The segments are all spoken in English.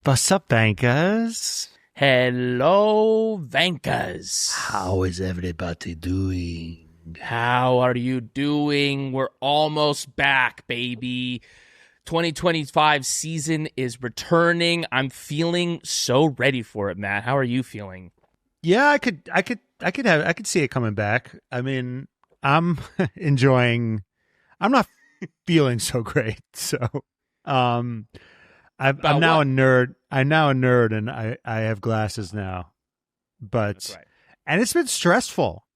What's up, bankers? Hello, Vankas. How is everybody doing? How are you doing? We're almost back, baby. 2025 season is returning. I'm feeling so ready for it, Matt. How are you feeling? Yeah, I could see it coming back. I mean, I'm enjoying. I'm not feeling so great, so I'm now a nerd. I'm now a nerd, and I have glasses now. But That's right. And it's been stressful.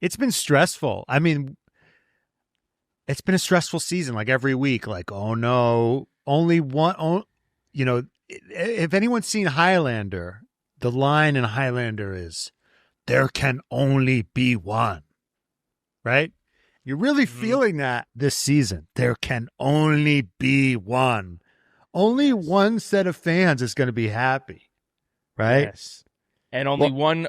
It's been stressful. I mean, it's been a stressful season. Like every week, like, oh no, only one. Oh, you know, if anyone's seen Highlander, the line in Highlander is, "There can only be one." Right? You're really feeling that this season. There can only be one. Only one set of fans is going to be happy, right? Yes. And only one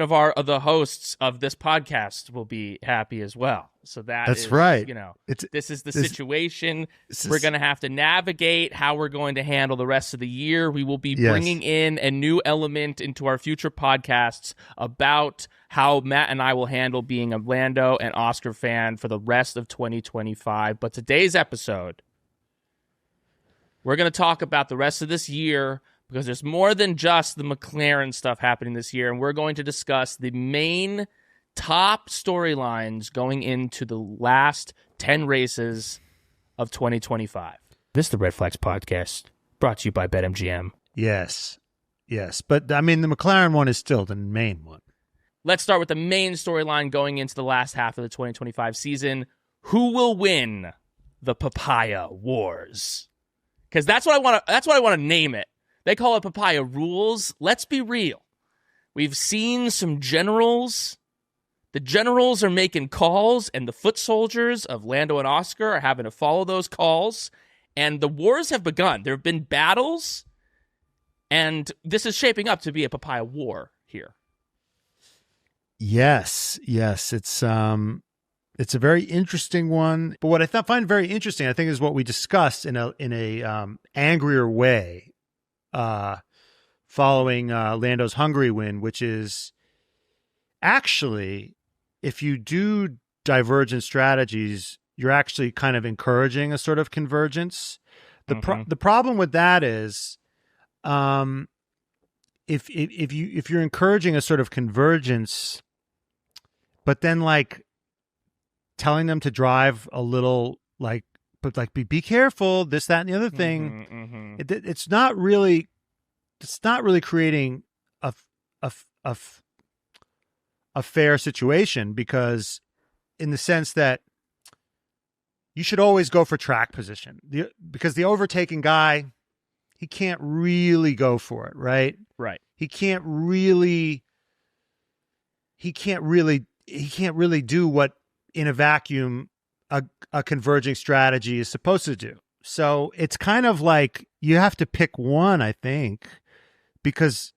of the hosts of this podcast will be happy as well. So that's right. This is the situation we're going to have to navigate, how we're going to handle the rest of the year. We will be bringing in a new element into our future podcasts about how Matt and I will handle being a Lando and Oscar fan for the rest of 2025. But today's episode, we're going to talk about the rest of this year, because there's more than just the McLaren stuff happening this year, and we're going to discuss the main top storylines going into the last 10 races of 2025. This is the Red Flags Podcast, brought to you by BetMGM. Yes. But, I mean, the McLaren one is still the main one. Let's start with the main storyline going into the last half of the 2025 season. Who will win the Papaya Wars? Because that's what I want to name it. They call it Papaya Rules. Let's be real. We've seen some generals. The generals are making calls, and the foot soldiers of Lando and Oscar are having to follow those calls. And the wars have begun. There have been battles, and this is shaping up to be a Papaya War here. Yes. It's a very interesting one. But what I find very interesting, I think, is what we discussed in a angrier way. Following Lando's Hungary win, which is actually, if you do divergent strategies, you're actually kind of encouraging a sort of convergence. The problem with that is, if you're encouraging a sort of convergence, but then like telling them to drive a little be careful, this, that, and the other thing. It's not really creating a fair situation, because in the sense that you should always go for track position, because the overtaking guy, he can't really go for it, right? Right. He can't really do what in a vacuum a converging strategy is supposed to do. So it's kind of like you have to pick one, I think, because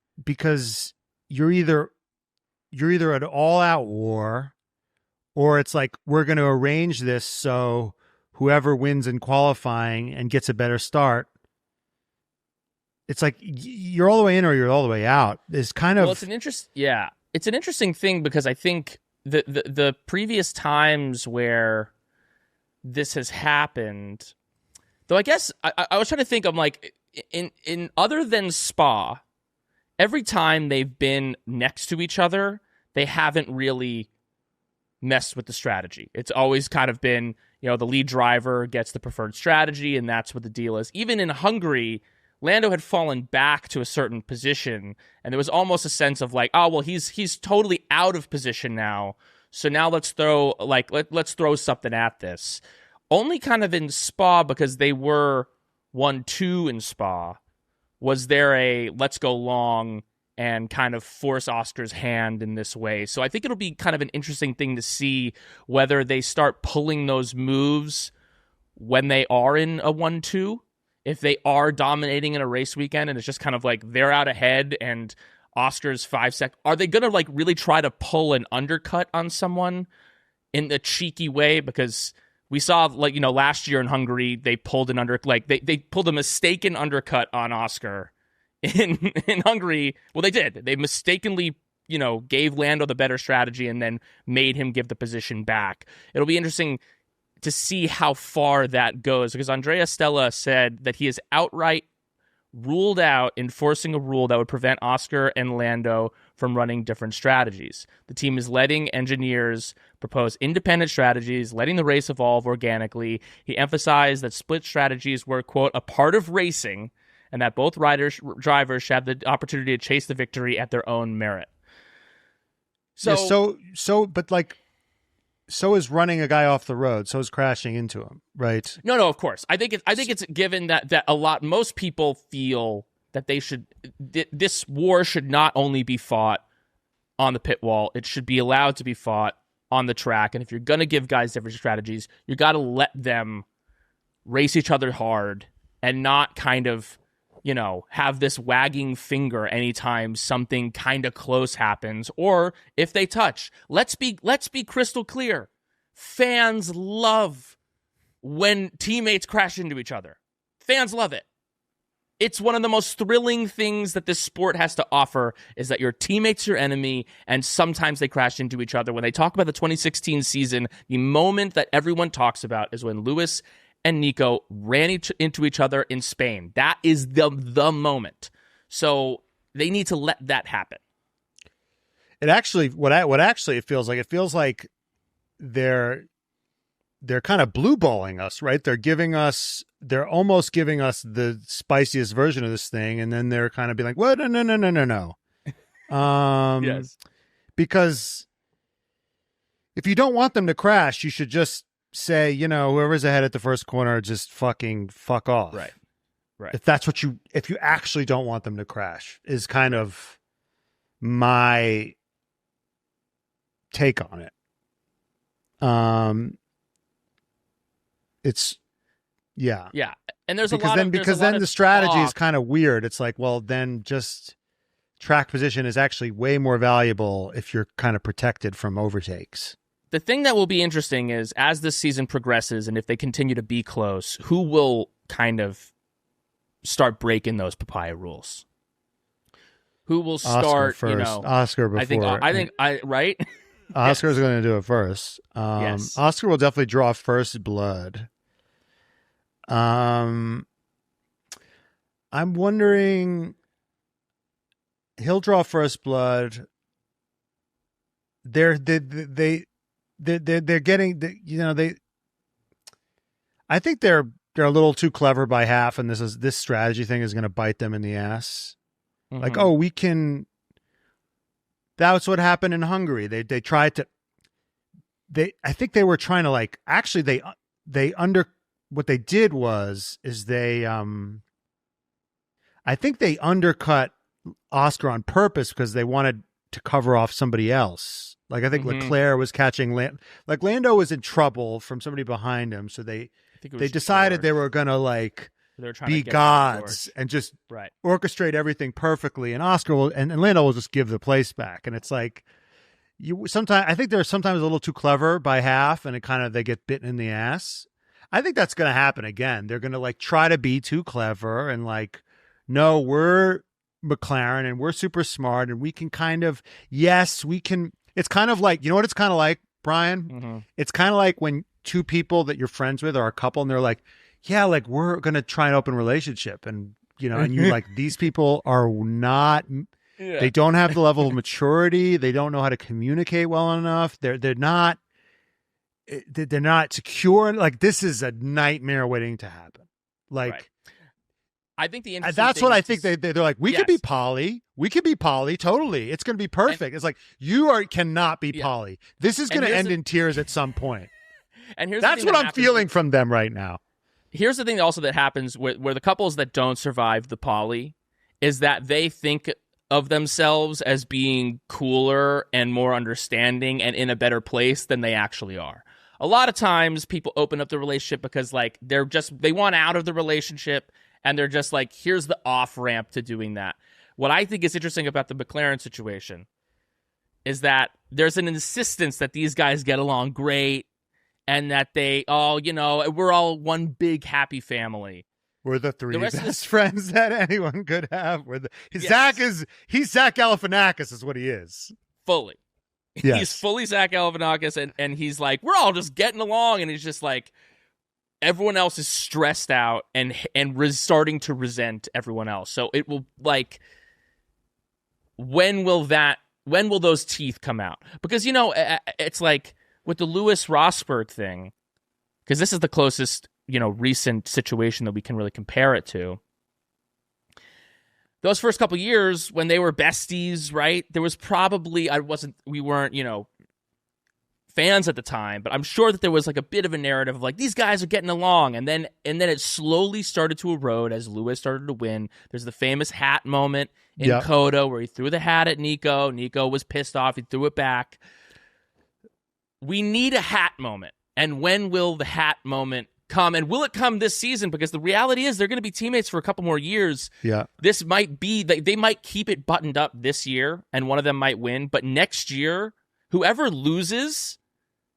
you're either an all-out war, or it's like, we're going to arrange this so whoever wins in qualifying and gets a better start. It's like you're all the way in or you're all the way out. It's kind of it's an interesting thing, because I think the previous times where this has happened, though, I guess I was trying to think, I'm like, in other than Spa, every time they've been next to each other, they haven't really messed with the strategy. It's always kind of been, the lead driver gets the preferred strategy, and that's what the deal is. Even in Hungary, Lando had fallen back to a certain position, and there was almost a sense of like, oh, well, he's totally out of position now, so now let's throw something at this. Only kind of in Spa, because they were 1-2 in Spa, was there a let's go long and kind of force Oscar's hand in this way. So I think it'll be kind of an interesting thing to see whether they start pulling those moves when they are in a 1-2, if they are dominating in a race weekend and it's just kind of like they're out ahead and Oscar's 5 seconds. Are they going to like really try to pull an undercut on someone in a cheeky way? Because We saw, like, last year in Hungary, they pulled they pulled a mistaken undercut on Oscar in Hungary. Well, they did. They mistakenly, gave Lando the better strategy and then made him give the position back. It'll be interesting to see how far that goes, because Andrea Stella said that he has outright ruled out enforcing a rule that would prevent Oscar and Lando from running different strategies. The team is letting engineers propose independent strategies, letting the race evolve organically. He emphasized that split strategies were, quote, a part of racing, and that both drivers should have the opportunity to chase the victory at their own merit. So is running a guy off the road. So is crashing into him, right? No, of course. I think it's given that most people feel that this war should not only be fought on the pit wall, it should be allowed to be fought on the track. And if you're going to give guys different strategies, you got to let them race each other hard and not kind of, have this wagging finger anytime something kind of close happens, or if they touch. Let's be crystal clear. Fans love when teammates crash into each other. Fans love it. It's one of the most thrilling things that this sport has to offer, is that your teammate's your enemy, and sometimes they crash into each other. When they talk about the 2016 season, the moment that everyone talks about is when Lewis and Nico ran into each other in Spain. That is the moment. So they need to let that happen. It actually, it feels like they're kind of blue balling us, right? They're almost giving us the spiciest version of this thing, and then they're kind of being like, "What? No." Yes. Because if you don't want them to crash, you should just say, whoever's ahead at the first corner, just fucking fuck off. Right. If you actually don't want them to crash, is kind of my take on it. It's yeah. And there's because then the strategy is kind of weird. It's like, well, then just track position is actually way more valuable if you're kind of protected from overtakes. The thing that will be interesting is, as this season progresses and if they continue to be close, who will kind of start breaking those papaya rules? Who will start, Oscar first. Oscar before. I think right? Oscar's going to do it first. Yes. Oscar will definitely draw first blood. I'm wondering, he'll draw first blood. They're getting, I think they're a little too clever by half, and this strategy thing is going to bite them in the ass. Mm-hmm. Like, we can. That's what happened in Hungary. They tried to. I think they were trying to what they did is they I think they undercut Oscar on purpose because they wanted to cover off somebody else. Like, I think Leclerc was catching Lando was in trouble from somebody behind him, so they decided George. They were gonna be gods and just orchestrate everything perfectly, and Oscar and Lando will just give the place back. And it's like, I think they're sometimes a little too clever by half, and they get bitten in the ass. I think that's going to happen again. They're going to try to be too clever and no, we're McLaren and we're super smart and we can we can. It's kind of like, what it's kind of like, Brian? Mm-hmm. It's kind of like when two people that you're friends with are a couple and they're like, yeah, we're going to try an open relationship. And, and you're like, these people are not, they don't have the level of maturity. They don't know how to communicate well enough. They're not secure. This is a nightmare waiting to happen. I think the interesting that's what I think they're like, we could be poly. We could be poly. Totally. It's going to be perfect. It's like, cannot be poly. This is going to end in tears at some point. And that's what I'm feeling from them right now. Here's the thing also that happens where the couples that don't survive the poly is that they think of themselves as being cooler and more understanding and in a better place than they actually are. A lot of times people open up the relationship because they want out of the relationship and they're just like, here's the off ramp to doing that. What I think is interesting about the McLaren situation is that there's an insistence that these guys get along great and that they all, we're all one big happy family. We're the three best friends that anyone could have. He's Zach Galifianakis is what he is. Fully. Yes. He's fully Zach Galifianakis, and he's like, we're all just getting along, and he's just like, everyone else is stressed out and starting to resent everyone else. So it will, like, when will those teeth come out? Because, it's like with the Lewis Rosberg thing, because this is the closest, recent situation that we can really compare it to. Those first couple years when they were besties, right? There was probably, we weren't, fans at the time, but I'm sure that there was like a bit of a narrative of like, these guys are getting along. And then it slowly started to erode as Lewis started to win. There's the famous hat moment in Coda where he threw the hat at Nico. Nico was pissed off. He threw it back. We need a hat moment. And when will the hat moment come? And will it come this season? Because the reality is they're going to be teammates for a couple more years. Yeah. This might be, they might keep it buttoned up this year and one of them might win. But next year, whoever loses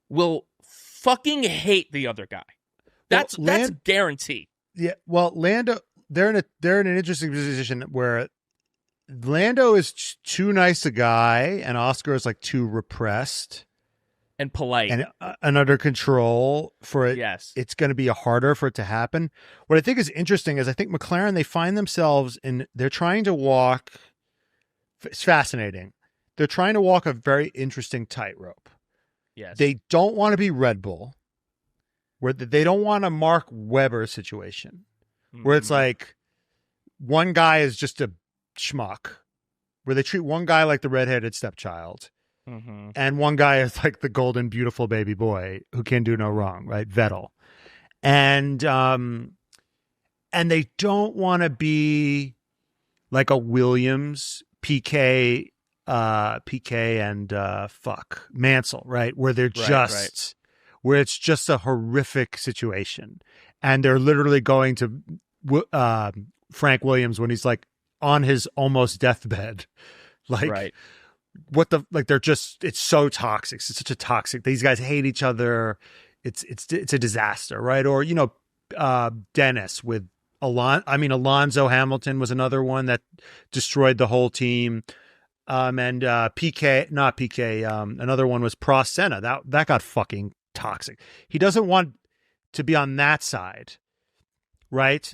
will fucking hate the other guy. That's guaranteed. Yeah. Well, Lando, they're in an interesting position where Lando is too nice a guy and Oscar is like too repressed and polite and under control for it. Yes. It's going to be harder for it to happen. What I think is interesting is I think McLaren, they find themselves they're trying to walk. It's fascinating. They're trying to walk a very interesting tightrope. Yes. They don't want to be Red Bull, where they don't want a Mark Webber situation, where it's like one guy is just a schmuck, where they treat one guy like the redheaded stepchild, and one guy is like the golden, beautiful baby boy who can do no wrong, right? Vettel. And they don't want to be like a Williams, PK and Mansell, right? Where they're where it's just a horrific situation. And they're literally going to Frank Williams when he's like on his almost deathbed. Like they're just, it's so toxic. It's such a toxic, these guys hate each other. It's a disaster, right? Or, Dennis with Alonso Hamilton was another one that destroyed the whole team. And another one was Prost Senna. That got fucking toxic. He doesn't want to be on that side, right?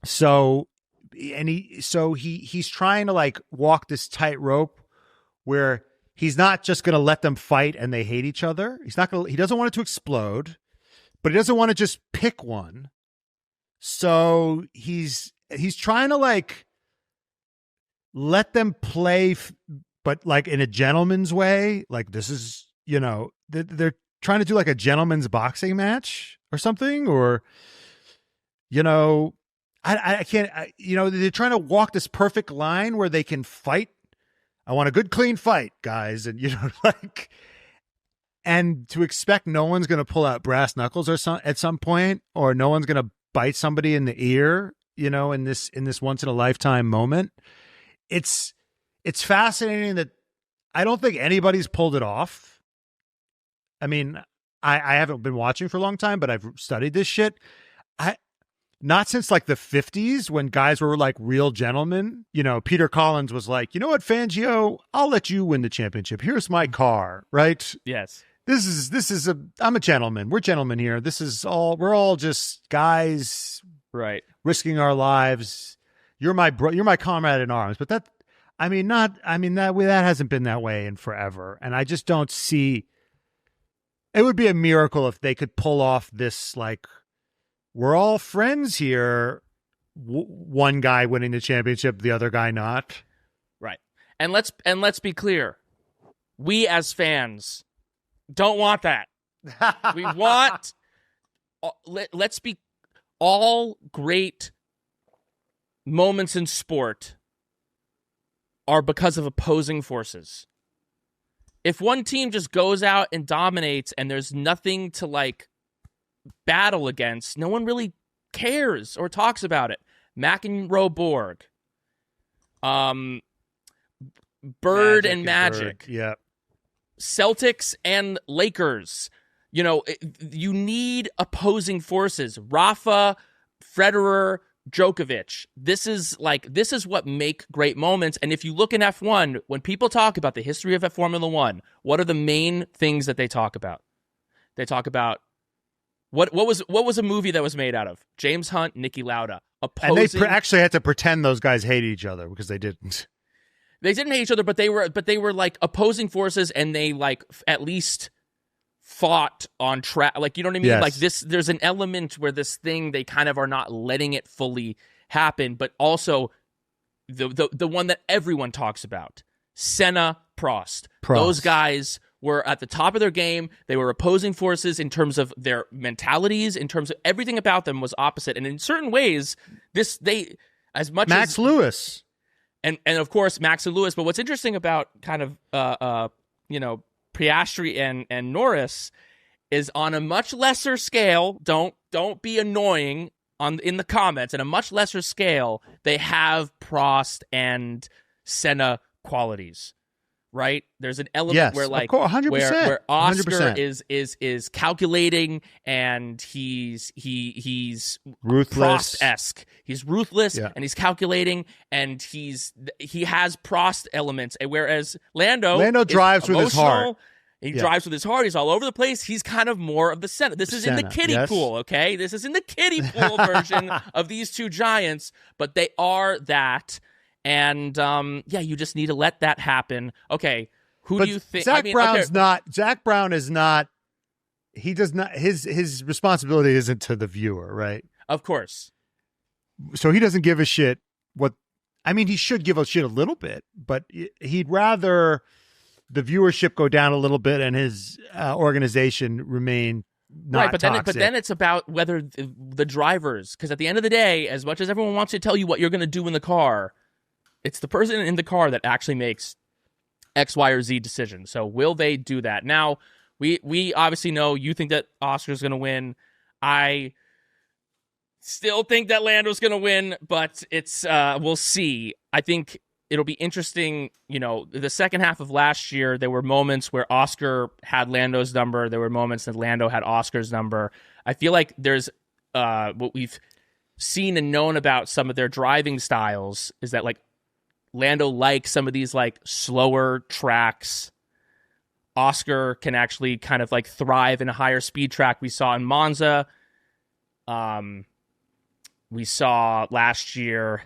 So, he's trying to like walk this tightrope where he's not just going to let them fight and they hate each other. He doesn't want it to explode, but he doesn't want to just pick one. So he's trying to like let them play, but like in a gentleman's way. Like this is, they're trying to do like a gentleman's boxing match or something, or, I can't, they're trying to walk this perfect line where they can fight. I want a good, clean fight, guys. And, and to expect no one's going to pull out brass knuckles at some point, or no one's going to bite somebody in the ear, in this once in a lifetime moment. It's fascinating that I don't think anybody's pulled it off. I mean, I haven't been watching for a long time, but I've studied this shit. Not since like the 50s when guys were like real gentlemen. Peter Collins was like, you know what, Fangio, I'll let you win the championship. Here's my car, right? Yes. I'm a gentleman. We're gentlemen here. We're all just guys, right? Risking our lives. You're my comrade in arms. But that hasn't been that way in forever. And I just don't see, it would be a miracle if they could pull off this, like, we're all friends here. One guy winning the championship, the other guy not. Right. And let's be clear. We as fans don't want that. We want, let's be, all great moments in sport are because of opposing forces. If one team just goes out and dominates and there's nothing to like battle against, no one really cares or talks about it. McEnroe Borg, Bird and Magic, yeah, Celtics and Lakers, you need opposing forces. Rafa, Federer, Djokovic. This is what make great moments. And if you look in F1, when people talk about the history of Formula One, what are the main things that they talk about? They talk about what was a movie that was made out of? James Hunt, Niki Lauda. And they actually had to pretend those guys hated each other because they didn't. They didn't hate each other, but they were like opposing forces, and they like at least fought on track. Like, you know what I mean? Yes. Like there's an element where this thing, they kind of are not letting it fully happen, but also the one that everyone talks about, Senna, Prost. Those guys were at the top of their game. They were opposing forces in terms of their mentalities, in terms of everything about them was opposite. And in certain ways, Max Lewis. And of course, Max and Lewis. But what's interesting about kind of, Piastri and Norris is on a much lesser scale. Don't be annoying in the comments. On a much lesser scale, they have Prost and Senna qualities, right? There's an element where, like, 100%, where Oscar 100%. is calculating, and he's ruthless, Prost-esque. He's ruthless, yeah. and he's calculating, and he has Prost elements. And whereas Lando drives with his heart. He drives with his heart. He's all over the place. He's kind of more of the center. This is in the kiddie pool, okay? This is in the kiddie pool version of these two giants, but they are that. And you just need to let that happen. Okay, do you think? Zach Brown is not. He does not. His responsibility isn't to the viewer, right? Of course. So he doesn't give a shit. He should give a shit a little bit, but he'd rather the viewership go down a little bit and his organization remain not toxic. But then it's about whether the drivers, because at the end of the day, as much as everyone wants to tell you what you're going to do in the car, it's the person in the car that actually makes X, Y, or Z decision. So will they do that? Now, we obviously know you think that Oscar's going to win. I still think that Lando's going to win, but it's we'll see. I think it'll be interesting. The second half of last year, there were moments where Oscar had Lando's number. There were moments that Lando had Oscar's number. I feel like there's what we've seen and known about some of their driving styles is that, like, Lando likes some of these, like, slower tracks. Oscar can actually kind of, like, thrive in a higher speed track. We saw in Monza. We saw last year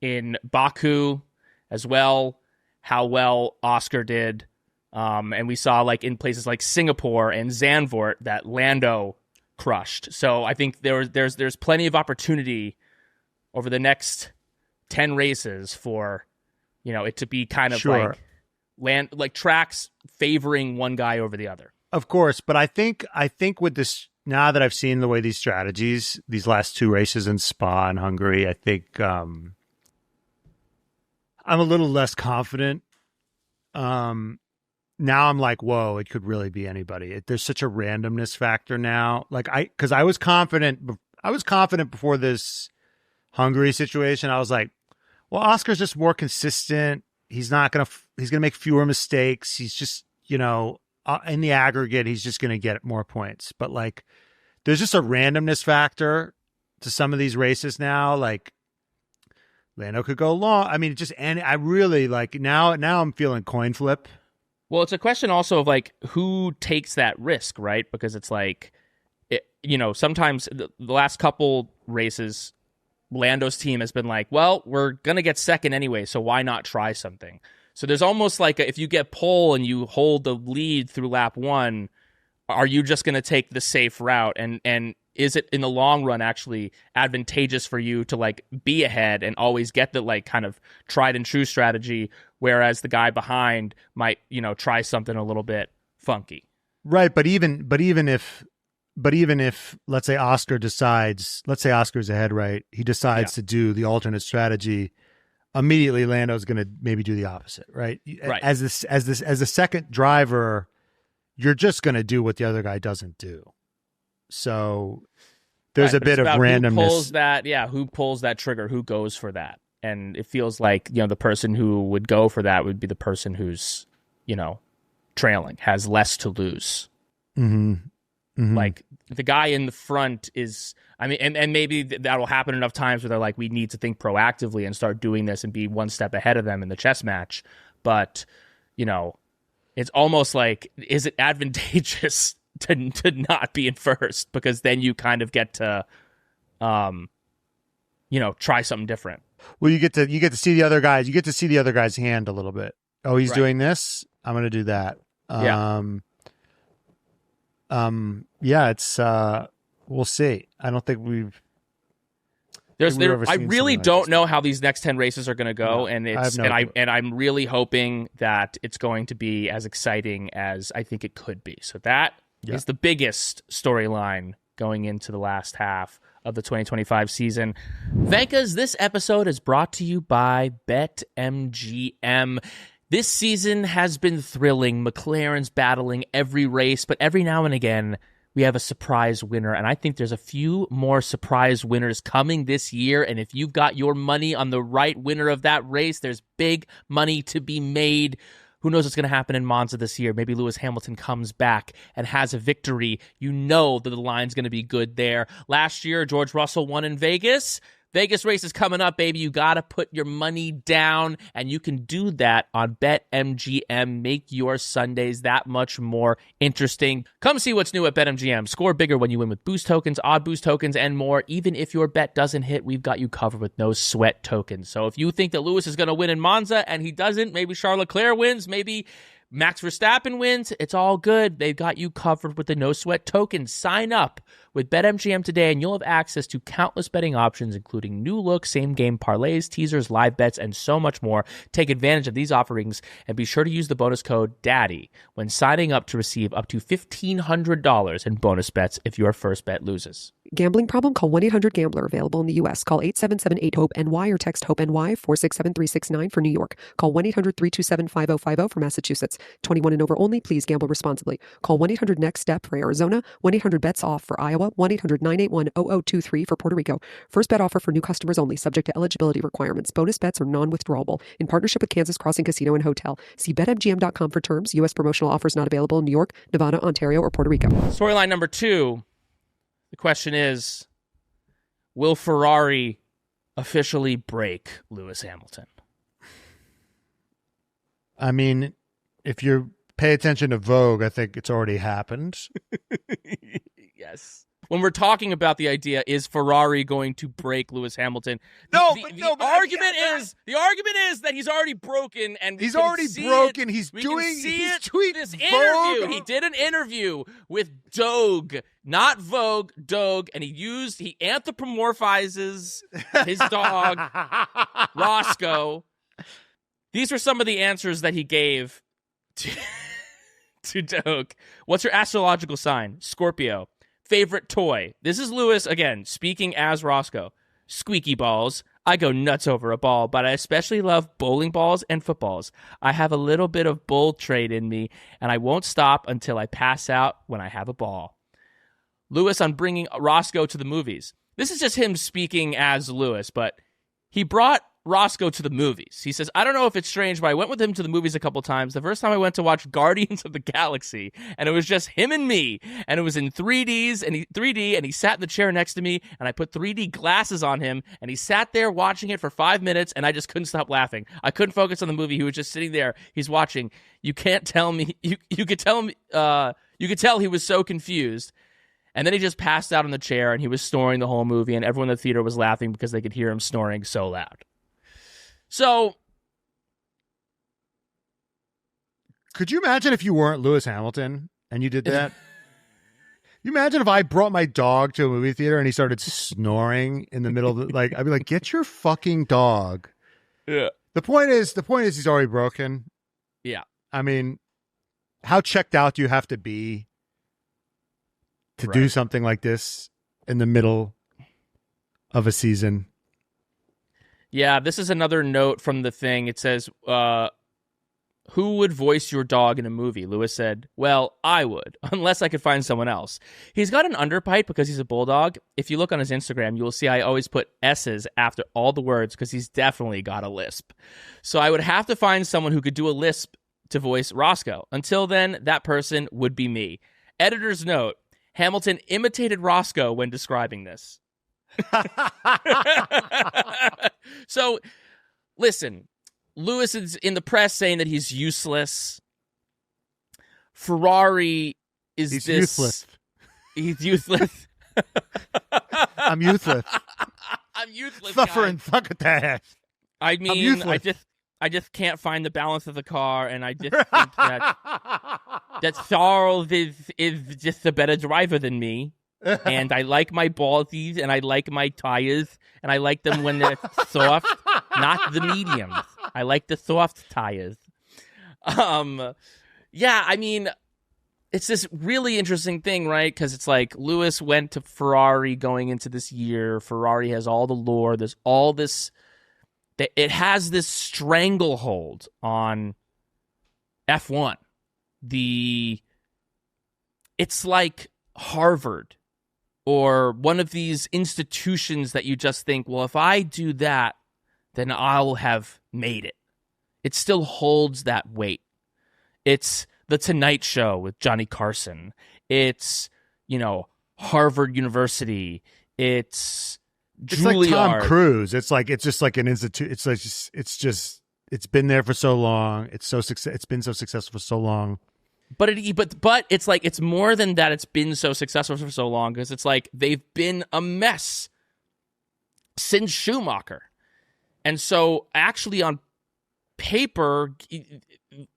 in Baku as well how well Oscar did. And we saw, like, in places like Singapore and Zandvoort that Lando crushed. So I think there's plenty of opportunity over the next 10 races for it to be kind of like tracks favoring one guy over the other. Of course, but I think with this, now that I've seen the way these strategies, these last two races in Spa and Hungary, I think I'm a little less confident. Now I'm like, whoa, it could really be anybody. There's such a randomness factor now. Like because I was confident before this Hungary situation. I was like, well, Oscar's just more consistent. He's gonna make fewer mistakes. He's just, in the aggregate, he's just gonna get more points. But, like, there's just a randomness factor to some of these races now. Like, Lando could go long. I mean, I really, like, now I'm feeling coin flip. Well, it's a question also of, like, who takes that risk, right? Because it's like, sometimes the last couple races, Lando's team has been like, well, we're going to get second anyway, so why not try something? So there's almost like if you get pole and you hold the lead through lap one, are you just going to take the safe route? And is it in the long run actually advantageous for you to, like, be ahead and always get the, like, kind of tried and true strategy, whereas the guy behind might, try something a little bit funky? Right, but even if let's say Oscar's ahead, right? He decides to do the alternate strategy. Immediately, Lando's going to maybe do the opposite, right? Right. As a second driver, you're just going to do what the other guy doesn't do. So there's a bit of randomness. Who pulls that trigger? Who goes for that? And it feels like, the person who would go for that would be the person who's, trailing, has less to lose. Mm-hmm. Like the guy in the front is, I mean, and maybe that will happen enough times where they're like, we need to think proactively and start doing this and be one step ahead of them in the chess match. But, you know, it's almost like, is it advantageous to not be in first? Because then you kind of get to, you know, try something different. Well, you get to see the other guys. You get to see the other guy's hand a little bit. Oh, he's doing this. I'm going to do that. Yeah, it's we'll see. I don't think we've. I really don't know how these next 10 races are going to go, and I'm really hoping that it's going to be as exciting as I think it could be. So that is the biggest storyline going into the last half of the 2025 season. Venkas, this episode is brought to you by BetMGM. This season has been thrilling. McLaren's battling every race, but every now and again, we have a surprise winner, and I think there's a few more surprise winners coming this year, and if you've got your money on the right winner of that race, there's big money to be made. Who knows what's going to happen in Monza this year? Maybe Lewis Hamilton comes back and has a victory. You know that the line's going to be good there. Last year, George Russell won in Vegas. Vegas race is coming up, baby. You got to put your money down, and you can do that on BetMGM. Make your Sundays that much more interesting. Come see what's new at BetMGM. Score bigger when you win with boost tokens, odd boost tokens, and more. Even if your bet doesn't hit, we've got you covered with no sweat tokens. So if you think that Lewis is going to win in Monza and he doesn't, maybe Charles Leclerc wins, maybe Max Verstappen wins, it's all good. They've got you covered with the no sweat tokens. Sign up with BetMGM today, and you'll have access to countless betting options, including new look, same game parlays, teasers, live bets, and so much more. Take advantage of these offerings and be sure to use the bonus code DADDY when signing up to receive up to $1,500 in bonus bets if your first bet loses. Gambling problem? Call 1-800-GAMBLER. Available in the U.S. Call 877-8-HOPE-NY or text HOPE-NY 467-369 for New York. Call 1-800-327-5050 for Massachusetts. 21 and over only. Please gamble responsibly. Call 1-800-NEXT-STEP for Arizona. 1-800-BETS-OFF for Iowa. 1-800-981-0023 for Puerto Rico. First bet offer for new customers only. Subject to eligibility requirements. Bonus bets are non-withdrawable. In partnership with Kansas Crossing Casino and Hotel. See BetMGM.com for terms. U.S. promotional offers not available in New York, Nevada, Ontario, or Puerto Rico. Storyline number 2. The question is, will Ferrari officially break Lewis Hamilton? I mean, if you pay attention to Vogue, I think it's already happened. Yes. When we're talking about the idea, is Ferrari going to break Lewis Hamilton? The argument is that he's already broken, and he's already broken. He's doing this Vogue. interview. He did an interview with Doug, not Vogue, Doug, and he anthropomorphizes his dog Roscoe. These were some of the answers that he gave to Doug. What's your astrological sign? Scorpio. Favorite toy? This is Lewis, again, speaking as Roscoe. Squeaky balls. I go nuts over a ball, but I especially love bowling balls and footballs. I have a little bit of bull trait in me, and I won't stop until I pass out when I have a ball. Lewis on bringing Roscoe to the movies. This is just him speaking as Lewis, but he brought Roscoe to the movies. He says, I don't know if it's strange, but I went with him to the movies a couple times. The first time I went to watch Guardians of the Galaxy, and it was just him and me, and it was in 3D, and he sat in the chair next to me, and I put 3D glasses on him, and he sat there watching it for 5 minutes, and I just couldn't stop laughing. I couldn't focus on the movie. He was just sitting there. He's watching. You can't tell me. You could tell me. You could tell he was so confused. And then he just passed out in the chair, and he was snoring the whole movie, and everyone in the theater was laughing because they could hear him snoring so loud. So, could you imagine if you weren't Lewis Hamilton and you did that? You imagine if I brought my dog to a movie theater and he started snoring in the middle of the, like, I'd be like, get your fucking dog. Yeah. The point is he's already broken. Yeah. I mean, how checked out do you have to be to do something like this in the middle of a season? Yeah, this is another note from the thing. It says, who would voice your dog in a movie? Lewis said, well, I would, unless I could find someone else. He's got an underbite because he's a bulldog. If you look on his Instagram, you will see I always put S's after all the words because he's definitely got a lisp. So I would have to find someone who could do a lisp to voice Roscoe. Until then, that person would be me. Editor's note. Hamilton imitated Roscoe when describing this. So, listen, Lewis is in the press saying that he's useless. Ferrari is He's this... useless. He's useless. I'm useless. I'm useless, Suffering guys. succotash. I mean, I just can't find the balance of the car, and I just think that Charles is just a better driver than me. And I like my ballsies, and I like my tires, and I like them when they're soft, not the mediums. I like the soft tires. Yeah, I mean, it's this really interesting thing, right? Because it's like Lewis went to Ferrari going into this year. Ferrari has all the lore. There's all this. It has this stranglehold on F1. It's like Harvard or one of these institutions that you just think, well, if I do that, then I'll have made it. It still holds that weight. It's The Tonight Show with Johnny Carson. It's, Harvard University. It's Juilliard. Like Tom Cruise. It's just like an institute. It's been there for so long. It's been so successful for so long. But it's like it's more than that. It's been so successful for so long because it's like they've been a mess since Schumacher, and so actually on paper,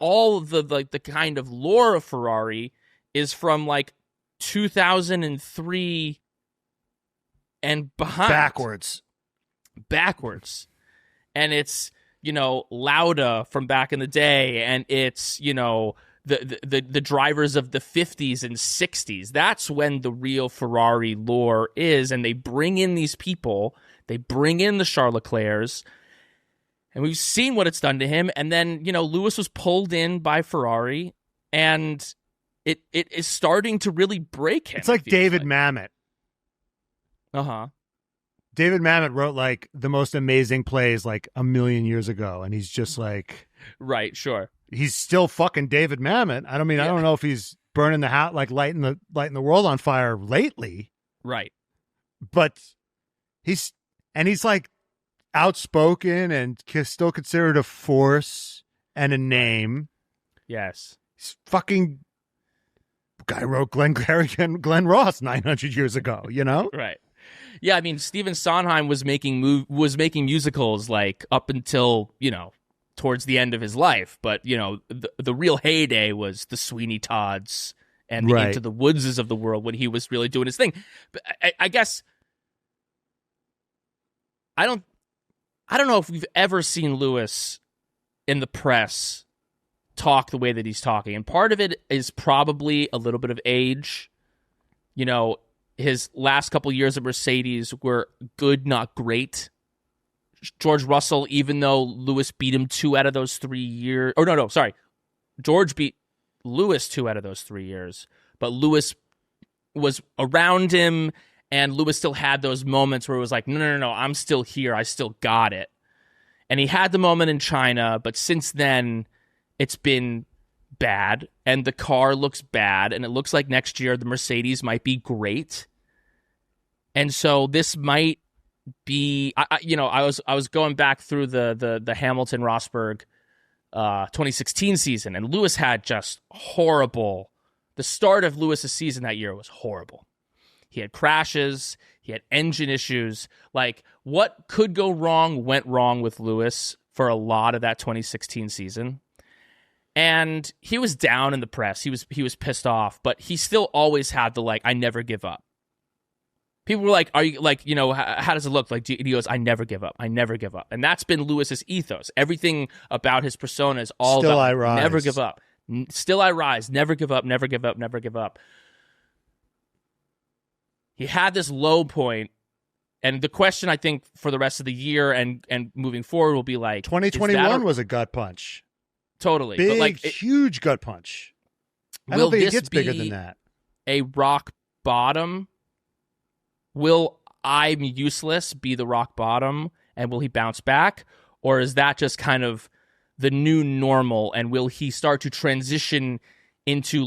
all of the kind of lore of Ferrari is from like 2003 and behind, backwards, and it's Lauda from back in the day, and it's the drivers of the 50s and 60s. That's when the real Ferrari lore is, and they bring in these people. They bring in the Charles Leclercs, and we've seen what it's done to him. And then, Lewis was pulled in by Ferrari, and it is starting to really break him. It's like David Mamet. Uh-huh. David Mamet wrote like the most amazing plays like a million years ago, and he's just like, right, sure. He's still fucking David Mamet. I don't know if he's burning the house, like lighting the world on fire lately. Right. But he's like outspoken and still considered a force and a name. Yes. He's fucking guy wrote Glenn Ross 900 years ago, Right. Yeah, I mean, Stephen Sondheim was making musicals like up until, towards the end of his life, but the real heyday was the Sweeney Todds and the Into the Woodses of the world when he was really doing his thing. But I guess I don't know if we've ever seen Lewis in the press talk the way that he's talking, and part of it is probably a little bit of age. His last couple years at Mercedes were good, not great. George Russell, even though Lewis beat him 2 out of those 3 years. Or no, sorry. George beat Lewis 2 out of those 3 years. But Lewis was around him, and Lewis still had those moments where it was like, no, I'm still here. I still got it. And he had the moment in China, but since then, it's been bad, and the car looks bad, and it looks like next year the Mercedes might be great. And so this might be, I was going back through the Hamilton Rosberg 2016 season, and Lewis had just horrible. The start of Lewis's season that year was horrible. He had crashes, he had engine issues. Like, what could go wrong went wrong with Lewis for a lot of that 2016 season. And he was down in the press. He was pissed off, but he still always had the I never give up. People were like, "Are you how does it look?" Like, he goes, "I never give up. I never give up." And that's been Lewis's ethos. Everything about his persona is all still about I rise. Never give up. Still I rise. Never give up. Never give up. Never give up. He had this low point, and the question I think for the rest of the year and moving forward will be like, 2021 was a gut punch. Totally, Big, but huge gut punch. I will don't think it this gets bigger be than that. A rock bottom? Will I'm useless be the rock bottom, and will he bounce back? Or is that just kind of the new normal, and will he start to transition into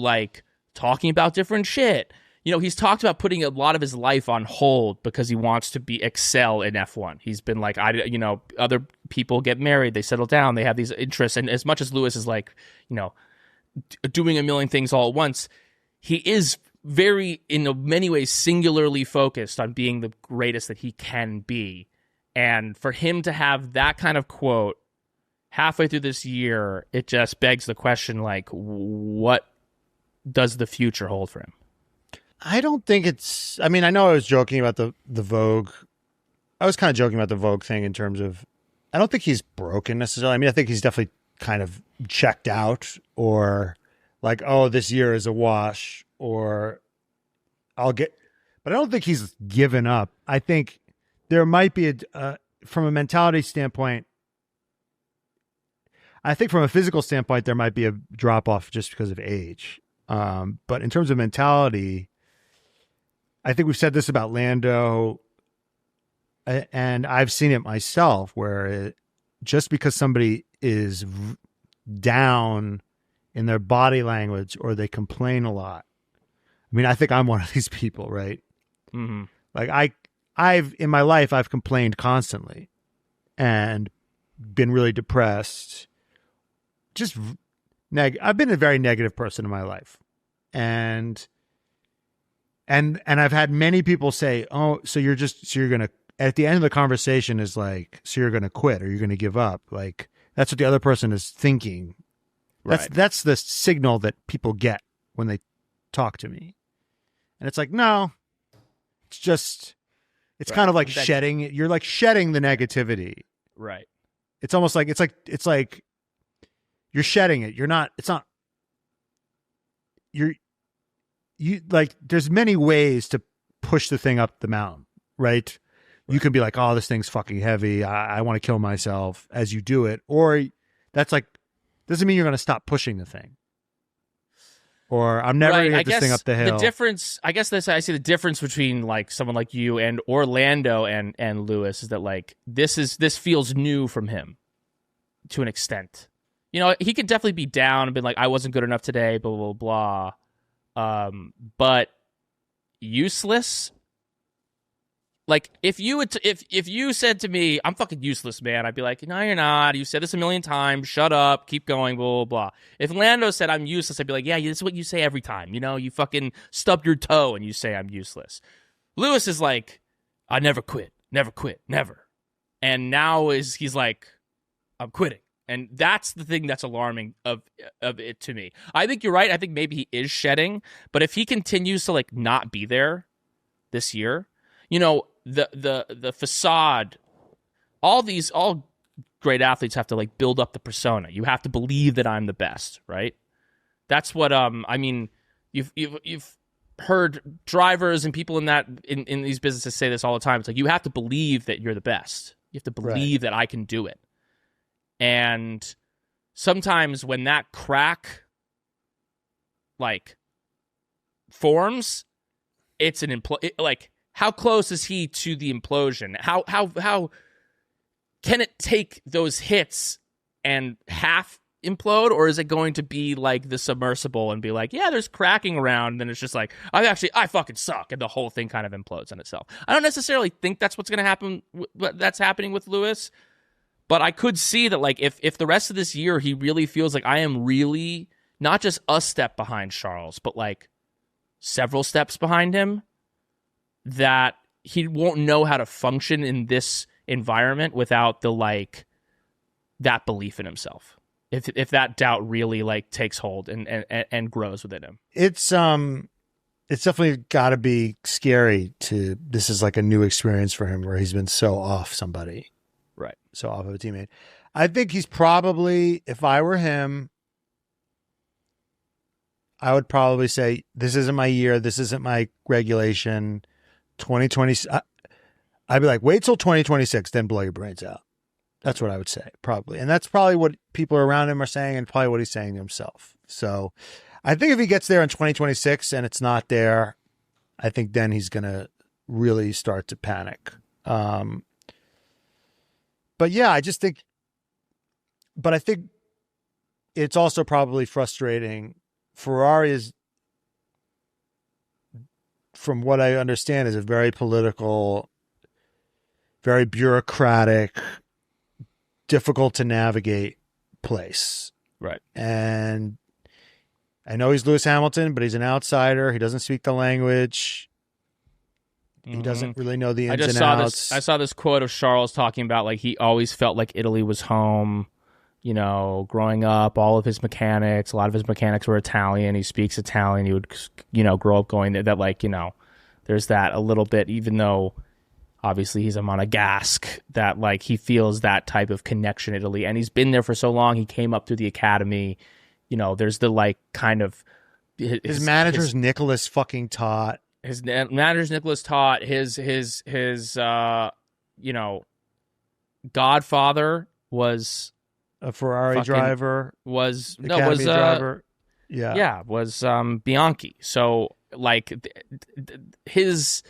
talking about different shit, he's talked about putting a lot of his life on hold because he wants to excel in F1. He's been like, other people get married, they settle down, they have these interests. And as much as Lewis is like, doing a million things all at once, he is very, in many ways, singularly focused on being the greatest that he can be. And for him to have that kind of quote halfway through this year, it just begs the question, like, what does the future hold for him? I don't think it's... I mean, I know I was joking about the Vogue. I was kind of joking about the Vogue thing in terms of... I don't think he's broken necessarily. I mean, I think he's definitely kind of checked out, or like, oh, this year is a wash, or I'll get... But I don't think he's given up. I think there might be from a mentality standpoint, I think from a physical standpoint, there might be a drop-off just because of age. But in terms of mentality... I think we've said this about Lando, and I've seen it myself, where just because somebody is down in their body language or they complain a lot. I mean, I think I'm one of these people, right? Mm-hmm. Like I've in my life, I've complained constantly and been really depressed. I've been a very negative person in my life, and I've had many people say, "Oh, so you're gonna," at the end of the conversation is like, "So you're gonna quit or you're gonna give up?" Like that's what the other person is thinking. Right. That's the signal that people get when they talk to me, and it's like, no, it's right. kind of like shedding. You're like shedding the negativity. Right. It's almost like it's like you're shedding it. You're not. It's not. You like, there's many ways to push the thing up the mountain, right? You can be like, oh, this thing's fucking heavy. I want to kill myself as you do it. Or that's like, doesn't mean you're going to stop pushing the thing. Or I'm never going to get this thing up the hill. The difference, I see the difference between like someone like you and Orlando and Lewis is that like, this feels new from him to an extent. He could definitely be down and be like, I wasn't good enough today, blah, blah, blah. But useless. Like if you said to me, I'm fucking useless, man, I'd be like, no, you're not. You said this a million times. Shut up. Keep going. Blah, blah, blah. If Lando said I'm useless, I'd be like, yeah, this is what you say every time. You fucking stub your toe and you say I'm useless. Lewis is like, I never quit, never. And now he's like, I'm quitting. And that's the thing that's alarming of it to me. I think you're right. I think maybe he is shedding, but if he continues to like not be there this year, the facade, all great athletes have to like build up the persona. You have to believe that I'm the best, right? That's what I mean. You've heard drivers and people in these businesses say this all the time. It's like you have to believe that you're the best. You have to believe that I can do it. And sometimes when that crack like forms, it's like how close is he to the implosion? How can it take those hits and half implode, or is it going to be like the submersible and be like, yeah, there's cracking around, and then it's just like, I fucking suck, and the whole thing kind of implodes on itself. I don't necessarily think that's what's going to happen. That's happening with Lewis. But I could see that, like, if the rest of this year he really feels like I am really not just a step behind Charles, but like several steps behind him, that he won't know how to function in this environment without that belief in himself. If that doubt really like takes hold and grows within him, it's definitely got to be scary. This is like a new experience for him where he's been so off somebody. Right. So off of a teammate. I think he's probably, if I were him, I would probably say, this isn't my year. This isn't my regulation. 2020. I'd be like, wait till 2026, then blow your brains out. That's what I would say, probably. And that's probably what people around him are saying, and probably what he's saying to himself. So I think if he gets there in 2026 and it's not there, I think then he's going to really start to panic. But yeah, I think it's also probably frustrating. Ferrari is from what I understand, is a very political, very bureaucratic, difficult to navigate place. Right. And I know he's Lewis Hamilton, but he's an outsider. He doesn't speak the language. He doesn't really know the ins and outs. I saw this quote of Charles talking about like he always felt like Italy was home. You know, growing up, all of his mechanics, a lot of his mechanics were Italian. He speaks Italian. He would, you know, grow up going there. That like, you know, there's that a little bit, even though obviously he's a Monegasque, that like he feels that type of connection to Italy. And he's been there for so long. He came up through the academy. You know, there's the like kind of his manager's Nicholas fucking Tott. His manager's Nicholas Tott. His you know, godfather was a Ferrari driver. Was driver. Was Bianchi. So like his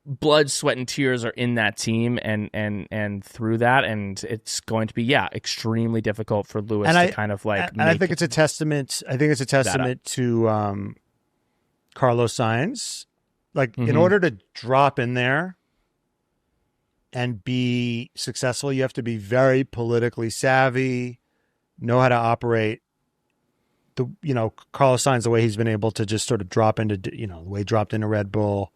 blood, sweat, and tears are in that team, and through that, and it's going to be extremely difficult for Lewis to kind of like. And I think it's a testament. I think it's a testament to Carlos Sainz. Like in order to drop in there and be successful, you have to be very politically savvy, know how to operate. Carlos Sainz, the way he's been able to just sort of drop into, the way he dropped into Red Bull.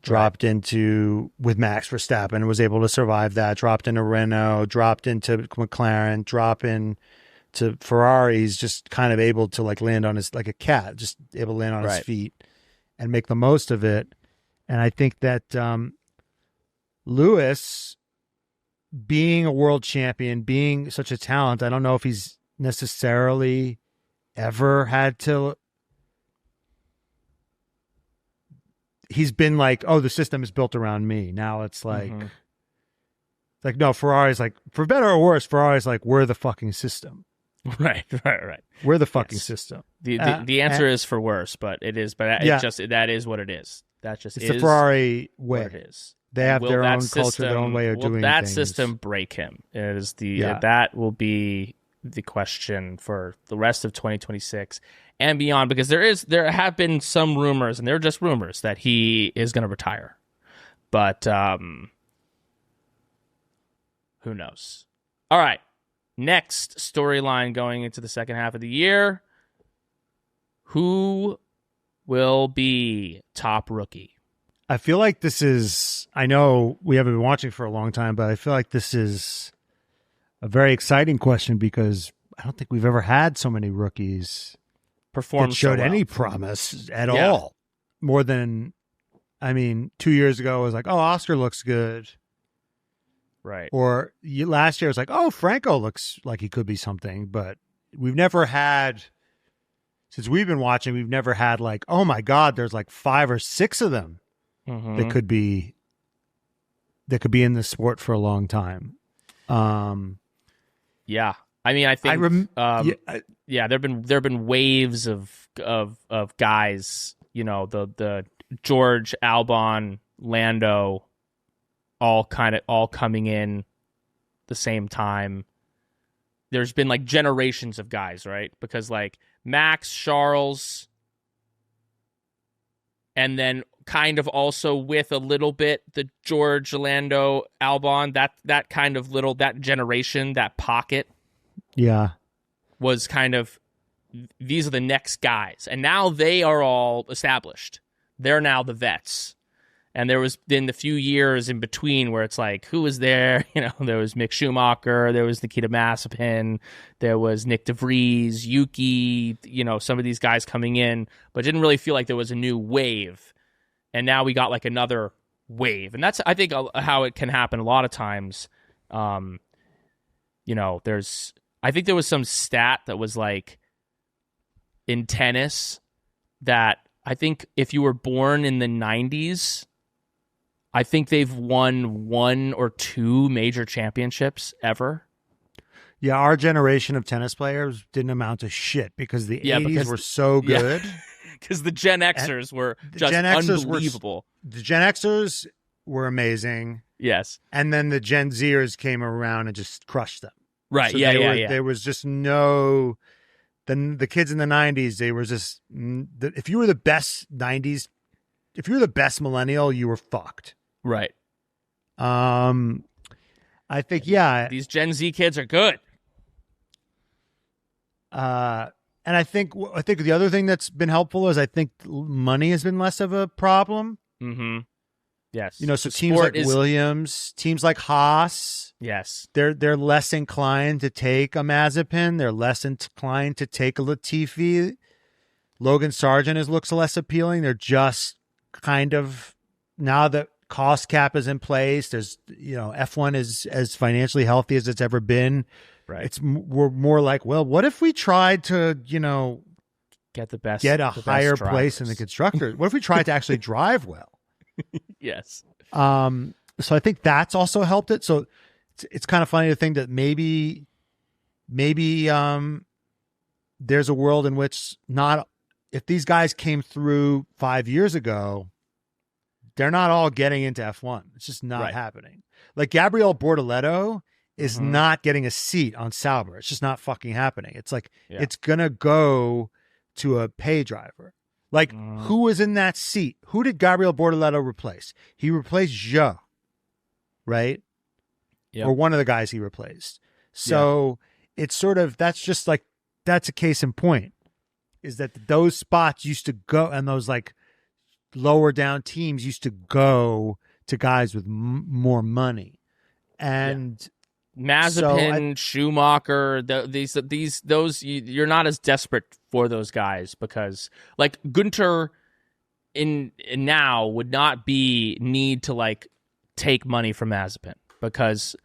Dropped into with Max Verstappen, was able to survive that. Dropped into Renault, dropped into McLaren, drop into Ferrari. He's just kind of able to like land on his, like a cat, just able to land on his feet and make the most of it. And I think that Lewis, being a world champion, being such a talent, I don't know if he's necessarily ever had to. He's been like, oh, the system is built around me. Now it's like, no, Ferrari's like, for better or worse, Ferrari's like, we're the fucking system. Right. We're the fucking system. The answer is for worse, but it is, but that is what it is. That just it's is the Ferrari way. What it is. They have their own culture, their own way of doing things. Will that system break him? It is that will be the question for the rest of 2026 and beyond, because there have been some rumors, and they're just rumors, that he is going to retire. But who knows? All right. Next storyline going into the second half of the year. Who will be top rookie? I feel like this is, I know we haven't been watching for a long time, but I feel like this is a very exciting question, because I don't think we've ever had so many rookies perform that showed so well. Any promise at all. More than, 2 years ago it was like, oh, Oscar looks good. Right. Or last year it was like, oh, Franco looks like he could be something. But we've never had, since we've been watching, we've never had like, oh my God, there's like 5 or 6 of them that could be in the sport for a long time. Yeah. I think there've been waves of guys, the George, Albon, Lando, all coming in the same time. There's been like generations of guys, right? Because like Max, Charles, and then kind of also with a little bit the George, Lando, Albon, that kind of little, that generation, that pocket. Yeah. Was kind of, these are the next guys. And now they are all established. They're now the vets. And there was then the few years in between where it's like, who was there? There was Mick Schumacher, there was Nikita Mazepin, there was Nick DeVries, Yuki, some of these guys coming in, but it didn't really feel like there was a new wave. And now we got like another wave. And that's, I think, how it can happen a lot of times. I think there was some stat that was like in tennis that I think if you were born in the 90s, I think they've won 1 or 2 major championships ever. Yeah, our generation of tennis players didn't amount to shit because the 80s were so good. Because the Gen Xers were just unbelievable. The Gen Xers were amazing. Yes. And then the Gen Zers came around and just crushed them. Right. So there was just no. Then the kids in the 90s, they were just. If you were the best 90s if you're the best millennial, you were fucked. Right. I think, yeah. These Gen Z kids are good. And I think the other thing that's been helpful is I think money has been less of a problem. Mm-hmm. Yes. So teams like Williams, teams like Haas, yes, they're less inclined to take a Mazepin. They're less inclined to take a Latifi. Logan Sargent looks less appealing. They're just kind of, now that cost cap is in place, there's F1 is as financially healthy as it's ever been. Right. We're more like, well, what if we tried to get the higher best place in the constructor? What if we tried to actually drive well? Yes. So I think that's also helped it. So it's kind of funny to think that maybe there's a world in which if these guys came through 5 years ago, they're not all getting into F1. It's just not happening. Like Gabriel Bortoleto is not getting a seat on Sauber. It's just not fucking happening. It's like it's gonna go to a pay driver. Like, who was in that seat? Who did Gabriel Bortoleto replace? He replaced Zhou, right? Yep. Or one of the guys he replaced. So it's sort of, that's a case in point, is that those spots used to go, and those like lower down teams used to go to guys with more money. And Mazepin, Schumacher, those you're not as desperate for those guys, because like Gunter in now would not need to like take money from Mazepin, because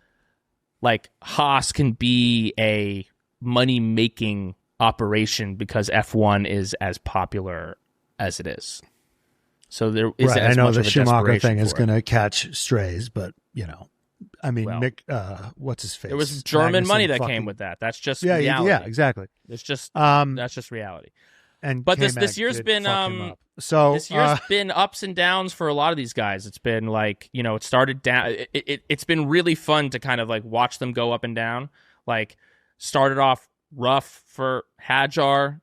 like Haas can be a money making operation because F1 is as popular as it is. So there is right. as I know much the of a Schumacher thing is for going to catch strays, but I mean, Well, Mick, what's his face? there was German Magnussen money that came with that. That's just reality. Yeah, exactly. It's just that's just reality. But this year's been this year's been ups and downs for a lot of these guys. It's been like, it started down. It's been really fun to kind of like watch them go up and down. Like, started off rough for Hadjar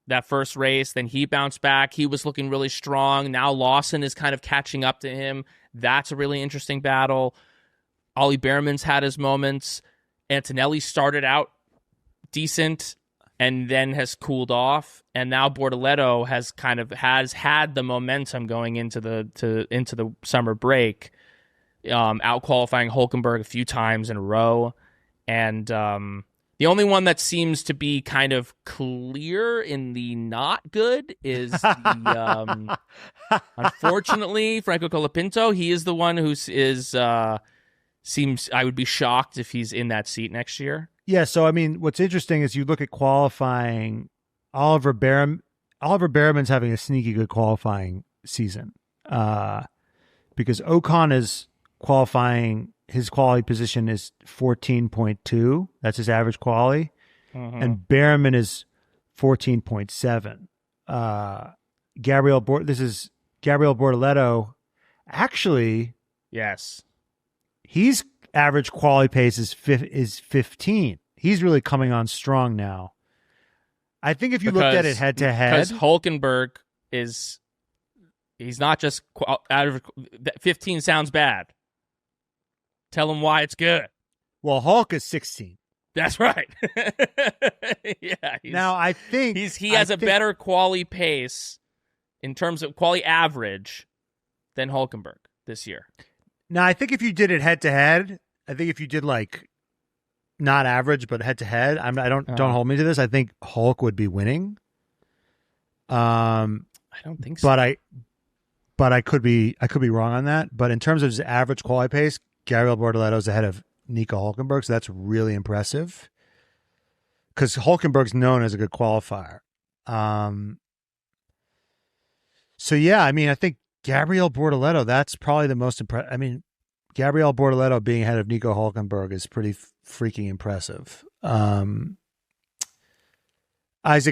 that first race, then he bounced back. He was looking really strong. Now Lawson is kind of catching up to him. That's a really interesting battle. Ollie Behrman's had his moments. Antonelli started out decent and then has cooled off, and now Bortoleto has had the momentum going into the summer break, out qualifying Hülkenberg a few times in a row, and the only one that seems to be kind of clear in the not good is the unfortunately Franco Colapinto. He is the one who seems, I would be shocked if he's in that seat next year. Yeah, so I mean, what's interesting is you look at qualifying. Oliver Behrman's having a sneaky good qualifying season, because Ocon is qualifying. His quality position is 14.2. That's his average quality, and Behrman is 14.7. This is Gabriel Bortoleto. Actually, yes, he's average quality pace is 15. He's really coming on strong now. I think if you looked at it head to head, because Hülkenberg he's not just average. 15 sounds bad. Tell him why it's good. Well, Hulk is 16. That's right. Yeah. Now I think he has a better quality pace in terms of quality average than Hülkenberg this year. Now I think if you did it head to head, I think if you did like not average but head to head, don't hold me to this. I think Hulk would be winning. I don't think so. But I could be wrong on that. But in terms of his average quality pace, Gabriel Bortoleto is ahead of Nico Hülkenberg, so that's really impressive. Because Hülkenberg's known as a good qualifier. So yeah, I mean, I think Gabriel Bortoleto, that's probably the most impressive. I mean, Gabriel Bortoleto being ahead of Nico Hülkenberg is pretty freaking impressive. Isaac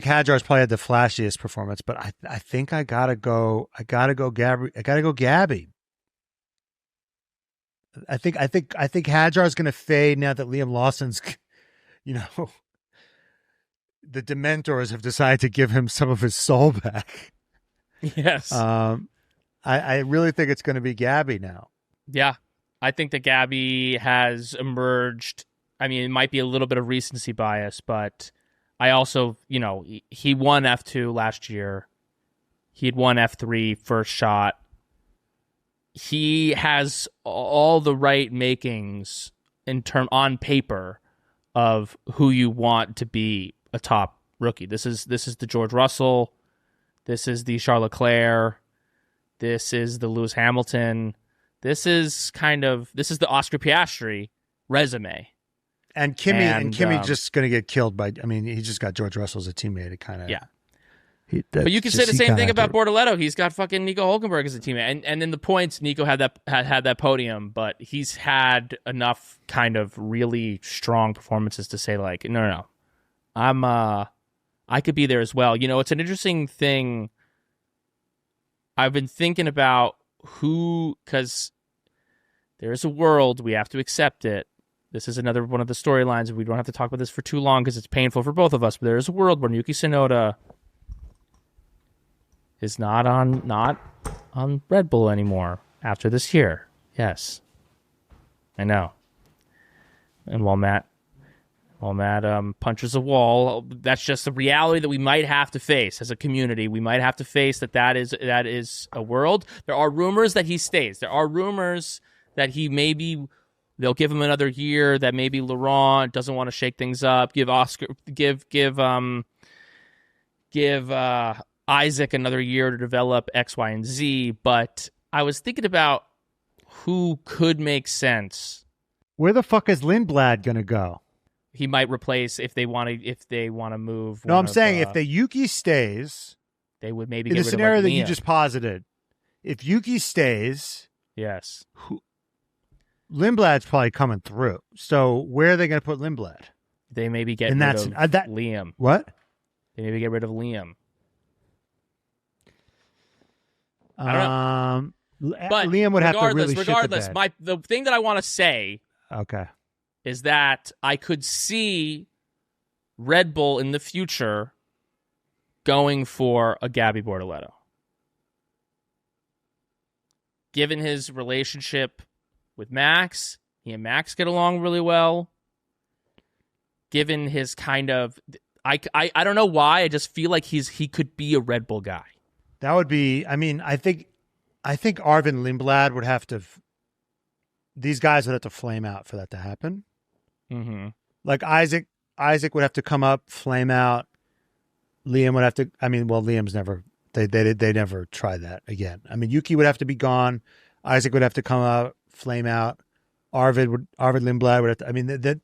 Hadjar's probably had the flashiest performance, but I think I gotta go Gabby. I think Hadjar's gonna fade now that Liam Lawson's, the Dementors have decided to give him some of his soul back. Yes. I really think it's going to be Gabby now. Yeah, I think that Gabby has emerged. I mean, it might be a little bit of recency bias, but I also, he won F2 last year. He had won F3 first shot. He has all the right makings on paper of who you want to be a top rookie. This is the George Russell. This is the Charles Leclerc. This is the Lewis Hamilton. This is the Oscar Piastri resume. And Kimi just going to get killed by. I mean, he just got George Russell as a teammate. It kind of But you can say the same thing about Bortoletto. He's got fucking Nico Hülkenberg as a teammate, and in the points, Nico had that podium, but he's had enough kind of really strong performances to say like, no, I could be there as well. It's an interesting thing. I've been thinking about because there is a world, we have to accept it. This is another one of the storylines. We don't have to talk about this for too long because it's painful for both of us. But there is a world where Yuki Tsunoda is not on Red Bull anymore after this year. Yes, I know. And while Matt punches a wall, that's just the reality that we might have to face as a community. We might have to face that is a world. There are rumors that he stays. There are rumors that they'll give him another year, that maybe Laurent doesn't want to shake things up, give Isaac another year to develop X, Y, and Z. But I was thinking about who could make sense. Where the fuck is Lindblad going to go? He might replace if they want to move. No, I'm saying if the Yuki stays, they would maybe in get the rid scenario of that you just posited. If Yuki stays, yes, Lindblad's probably coming through. So where are they going to put Lindblad? They maybe get rid of Liam. What? They maybe get rid of Liam. I don't know. But Liam would have to really shit the bed. The thing that I want to say, okay, is that I could see Red Bull in the future going for a Gabby Bortoletto. Given his relationship with Max, he and Max get along really well. Given his kind of, I don't know why, I just feel like he could be a Red Bull guy. That would be. I mean, I think Arvin Lindblad would have to. These guys would have to flame out for that to happen. Mm-hmm. Like Isaac would have to come up, flame out. Liam would have to. I mean, well, Liam's never. They never try that again. I mean, Yuki would have to be gone. Isaac would have to come out, flame out. Arvid Lindblad would have to. I mean, that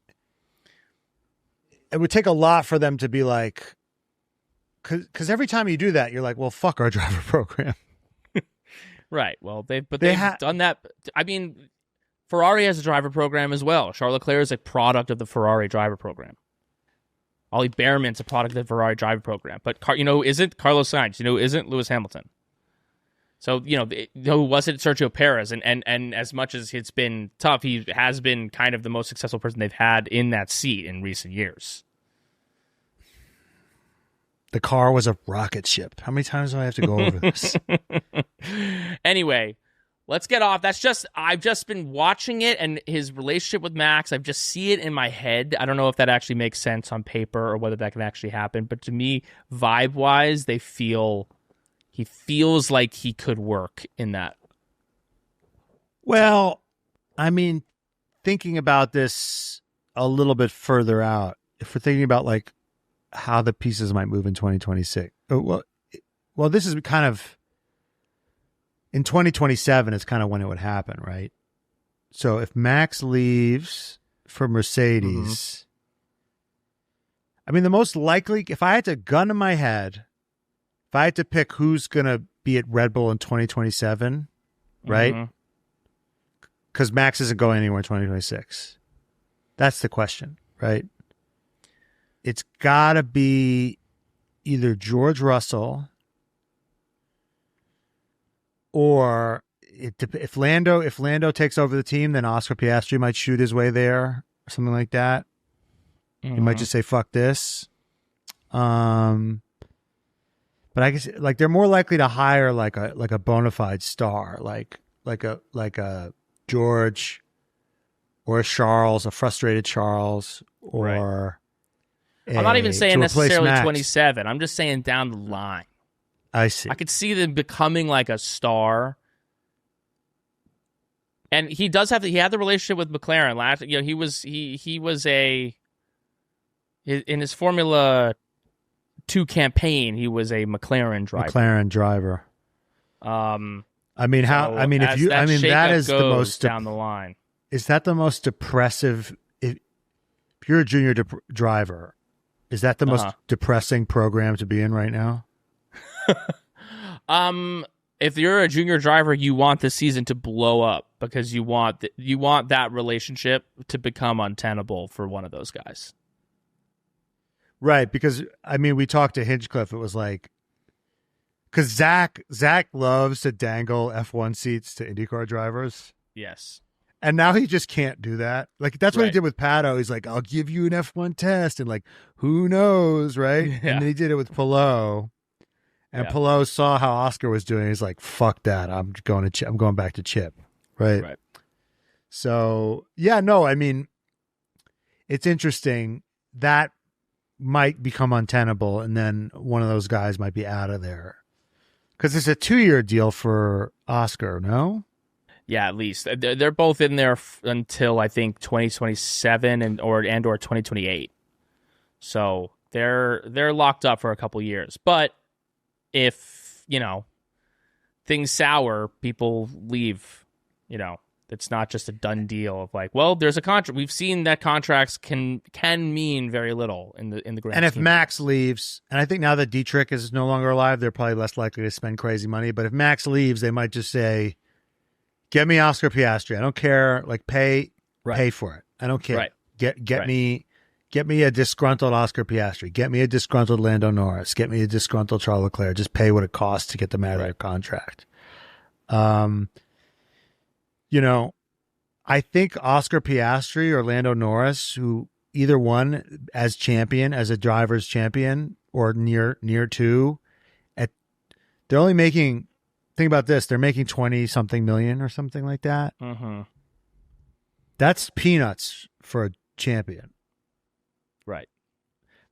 it would take a lot for them to be like. Because every time you do that, you're like, well, fuck our driver program. Right. Well, they've done that. I mean, Ferrari has a driver program as well. Charles Leclerc is a product of the Ferrari driver program. Ollie Behrman's a product of the Ferrari driver program. But, isn't Carlos Sainz? Isn't Lewis Hamilton? So, wasn't Sergio Perez? And as much as it's been tough, he has been kind of the most successful person they've had in that seat in recent years. The car was a rocket ship. How many times do I have to go over this? Anyway, let's get off. I've just been watching it and his relationship with Max. I just see it in my head. I don't know if that actually makes sense on paper or whether that can actually happen. But to me, vibe-wise, he feels like he could work in that. Well, I mean, thinking about this a little bit further out, if we're thinking about like how the pieces might move in 2026. Well, this is kind of in 2027 is kind of when it would happen, right? So if Max leaves for Mercedes, I mean, the most likely, if I had to gun to my head, if I had to pick who's going to be at Red Bull in 2027, right? Because Max isn't going anywhere in 2026. That's the question, right? It's got to be either George Russell or if Lando takes over the team, then Oscar Piastri might shoot his way there or something like that. He might just say, fuck this. But But I guess like they're more likely to hire like a bona fide star, like a George or a Charles, a frustrated Charles, or I'm not even saying necessarily Max. 27. I'm just saying down the line. I see. I could see them becoming like a star. And he had the relationship with McLaren last. You know, he was in his Formula 2 campaign. He was a McLaren driver. That is the most down the line. Is that the most depressive? If you're a junior driver, is that the most depressing program to be in right now? If you're a junior driver, you want this season to blow up because you want that relationship to become untenable for one of those guys. Right, because I mean, we talked to Hinchcliffe. It was like, because Zach loves to dangle F1 seats to IndyCar drivers. Yes. And now he just can't do that. Like, that's what he did with Pato. He's like, I'll give you an F1 test. And like, who knows, right? Yeah. And then he did it with Palou. And Palou saw how Oscar was doing. He's like, fuck that. I'm going back to Chip. Right. So, yeah, no, I mean, it's interesting. That might become untenable. And then one of those guys might be out of there. Because it's a 2-year deal for Oscar, no? Yeah, at least they're both in there until I think 2027 and or 2028. So they're locked up for a couple years. But if things sour, people leave. It's not just a done deal of like, well, there's a contract. We've seen that contracts can mean very little in the grand And if scheme. Max leaves, and I think now that Dietrich is no longer alive, they're probably less likely to spend crazy money. But if Max leaves, they might just say, get me Oscar Piastri. I don't care. Like pay for it. I don't care. Right. Get me a disgruntled Oscar Piastri. Get me a disgruntled Lando Norris. Get me a disgruntled Charles Leclerc. Just pay what it costs to get them out of their contract. I think Oscar Piastri or Lando Norris, who either one as champion, as a driver's champion, or near to, they're only making. Think about this. They're making 20-something million or something like that. Mm-hmm. That's peanuts for a champion. Right.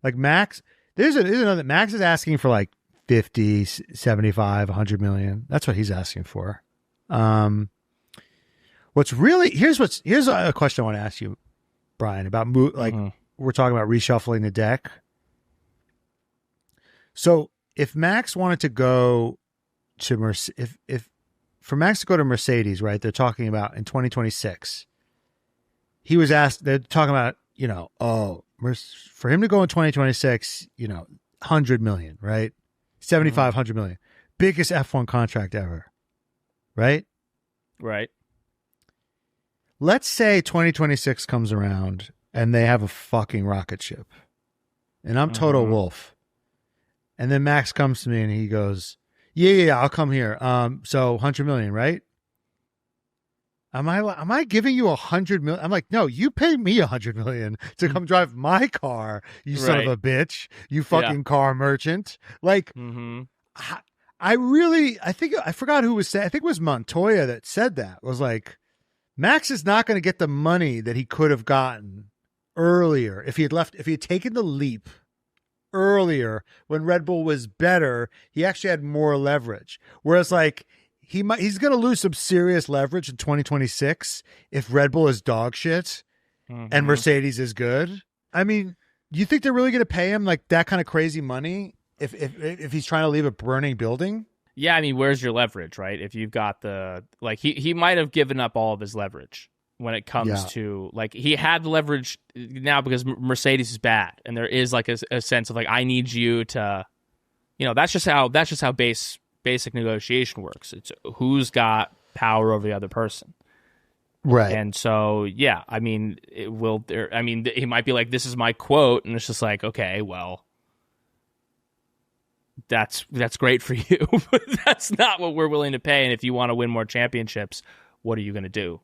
Like Max, there's another. Max is asking for like 50, 75, 100 million. That's what he's asking for. Here's a question I want to ask you, Brian, about we're talking about reshuffling the deck. So if Max wanted to go to if for Max to go to Mercedes, right? They're talking about in 2026. He was asked. They're talking about for him to go in 2026, 100 million, right? 75, 100 million, biggest F1 contract ever, right? Right. Let's say 2026 comes around and they have a fucking rocket ship, and I'm Toto Wolff, and then Max comes to me and he goes, Yeah, I'll come here. So 100 million, right? Am I giving you 100 million? I'm like, no, you pay me 100 million to come drive my car, you son of a bitch, you fucking car merchant. Like, I forgot who was saying. I think it was Montoya that said that. Was like, Max is not going to get the money that he could have gotten earlier if he had taken the leap earlier when Red Bull was better. He actually had more leverage. Whereas like he's going to lose some serious leverage in 2026 if Red Bull is dog shit and Mercedes is good. I mean, you think they're really going to pay him like that kind of crazy money if he's trying to leave a burning building? Yeah, I mean, where's your leverage, right? If you've got he might have given up all of his leverage when it comes to like he had the leverage now because Mercedes is bad, and there is like a sense of like I need you to, that's just how basic negotiation works. It's who's got power over the other person, right? And so yeah, I mean, he might be like, this is my quote, and it's just like, okay, well, that's great for you, but that's not what we're willing to pay. And if you want to win more championships, what are you going to do?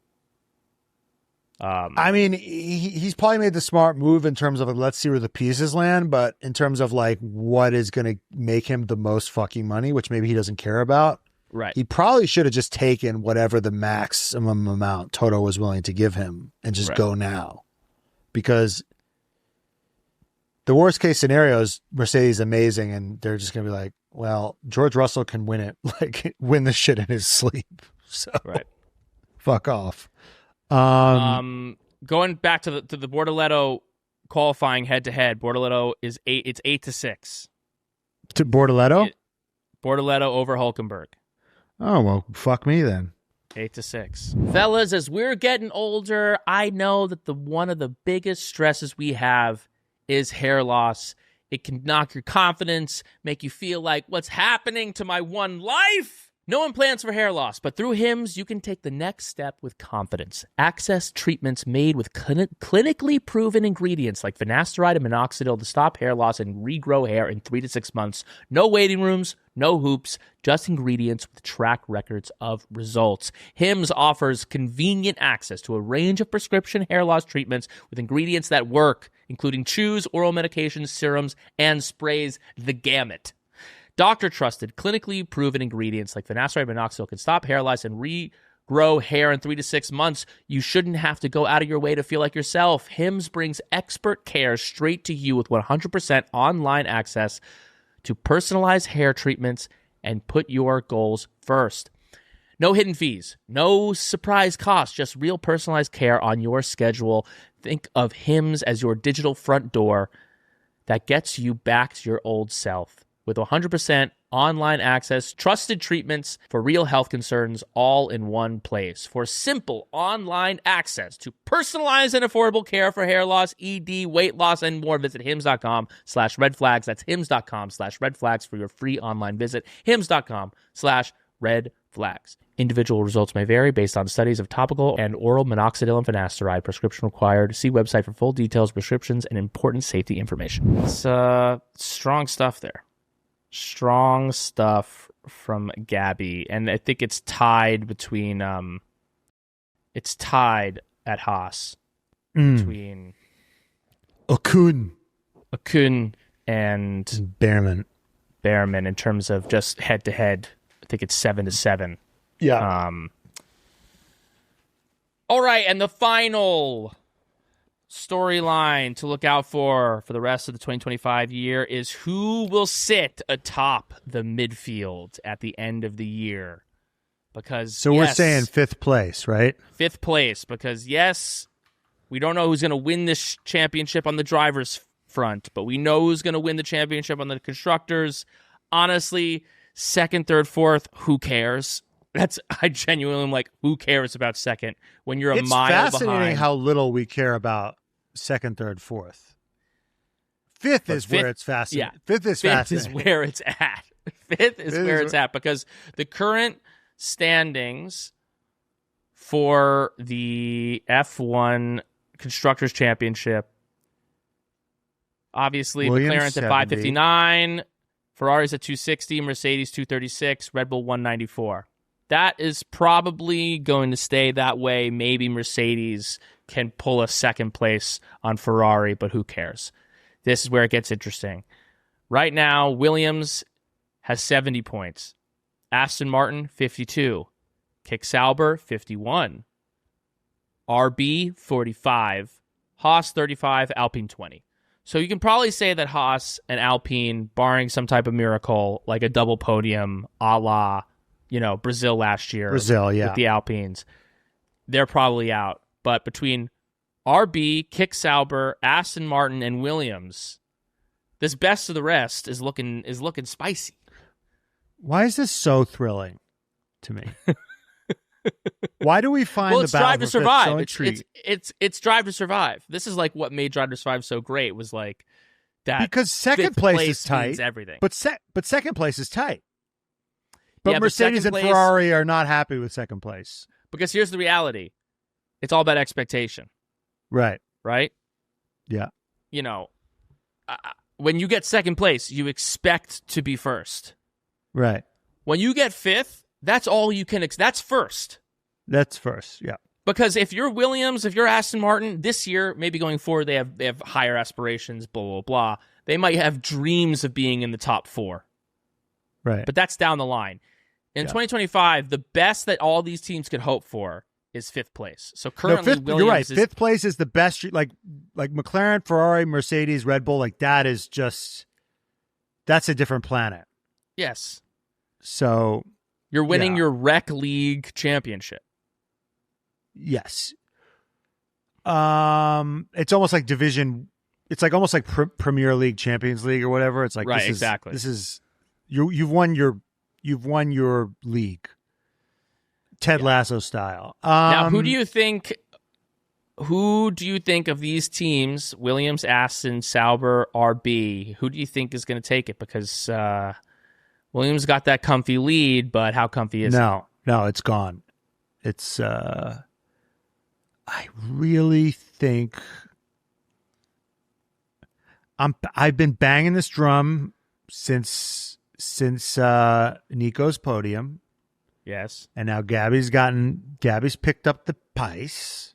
I mean, he's probably made the smart move in terms of like, let's see where the pieces land, but in terms of like what is going to make him the most fucking money, which maybe he doesn't care about. Right. He probably should have just taken whatever the maximum amount Toto was willing to give him and just go now. Because the worst case scenario is Mercedes amazing and they're just going to be like, well, George Russell can win it, like win the shit in his sleep. So fuck off. Going back to the Bortoleto qualifying head to head, Bortoleto is 8-6. To Bortoleto? Bortoleto over Hulkenberg. Oh, well, fuck me then. 8-6. Fellas, as we're getting older, I know that one of the biggest stresses we have is hair loss. It can knock your confidence, make you feel like, what's happening to my one life? No one plans for hair loss, but through Hims, you can take the next step with confidence. Access treatments made with clinically proven ingredients like finasteride and minoxidil to stop hair loss and regrow hair in 3 to 6 months. No waiting rooms, no hoops, just ingredients with track records of results. Hims offers convenient access to a range of prescription hair loss treatments with ingredients that work, including chews, oral medications, serums, and sprays, the gamut. Doctor-trusted, clinically proven ingredients like finasteride and minoxidil can stop hair loss and regrow hair in 3 to 6 months. You shouldn't have to go out of your way to feel like yourself. Hims brings expert care straight to you with 100% online access to personalized hair treatments and put your goals first. No hidden fees, no surprise costs, just real personalized care on your schedule. Think of Hims as your digital front door that gets you back to your old self. With 100% online access, trusted treatments for real health concerns all in one place. For simple online access to personalized and affordable care for hair loss, ED, weight loss, and more, visit hims.com/redflags. That's hims.com/redflags for your free online visit. hims.com/redflags. Individual results may vary based on studies of topical and oral minoxidil and finasteride. Prescription required. See website for full details, prescriptions, and important safety information. It's strong stuff there. Strong stuff from Gabby, and I think it's tied between it's tied at Haas between Okun and Behrman in terms of just head to head. I think it's 7-7. Yeah. All right, and the final storyline to look out for the rest of the 2025 year is who will sit atop the midfield at the end of the year. Because we're saying 5th place, right? 5th place, because yes, we don't know who's going to win this championship on the drivers' front, but we know who's going to win the championship on the constructors. Honestly, 2nd, 3rd, 4th, who cares? I genuinely am like, who cares about 2nd when you're a mile behind? It's fascinating how little we care about 2nd, 3rd, 4th. 5th is where it's fascinating. Yeah, 5th is 5th fascinating. is where it's at. 5th is where it's at because the current standings for the F1 Constructors Championship, obviously McLaren's at 559, Ferrari's at 260, Mercedes 236, Red Bull 194. That is probably going to stay that way. Maybe Mercedes can pull a 2nd place on Ferrari, but who cares? This is where it gets interesting. Right now, Williams has 70 points. Aston Martin, 52. Kick Sauber, 51. RB, 45. Haas, 35. Alpine, 20. So you can probably say that Haas and Alpine, barring some type of miracle, like a double podium a la Brazil last year. Brazil, yeah. With the Alpines. They're probably out. But between RB, Kick Sauber, Aston Martin, and Williams, this best of the rest is looking spicy. Why is this so thrilling to me? Why do we find the battle Drive to Survive? So intriguing? It's Drive to Survive. This is like what made Drive to Survive so great was like that. Because 2nd place is tight. Everything. But 2nd place is tight. But Yeah, Mercedes and Ferrari are not happy with 2nd place. Because here's the reality. It's all about expectation. Right. Right? Yeah. When you get 2nd place, you expect to be 1st. Right. When you get 5th, that's all you can. That's 1st. That's 1st, yeah. Because if you're Williams, if you're Aston Martin, this year, maybe going forward, they have higher aspirations, blah, blah, blah. They might have dreams of being in the top 4. Right. But that's down the line. In 2025, the best that all these teams could hope for is 5th place. So currently, Williams you're right. 5th place is the best. Like McLaren, Ferrari, Mercedes, Red Bull. Like that is just that's a different planet. Yes. So you're winning your rec league championship. Yes. It's almost like division. It's like almost like Premier League, Champions League, or whatever. It's like right, exactly. This is you've won your league. Ted Lasso style. Now, who do you think of these teams? Williams, Aston, Sauber, RB. Who do you think is going to take it? Because Williams got that comfy lead, but how comfy is it? No, it's gone. It's. I really think I've been banging this drum since Nico's podium. Yes. And now Gabby's picked up the pace.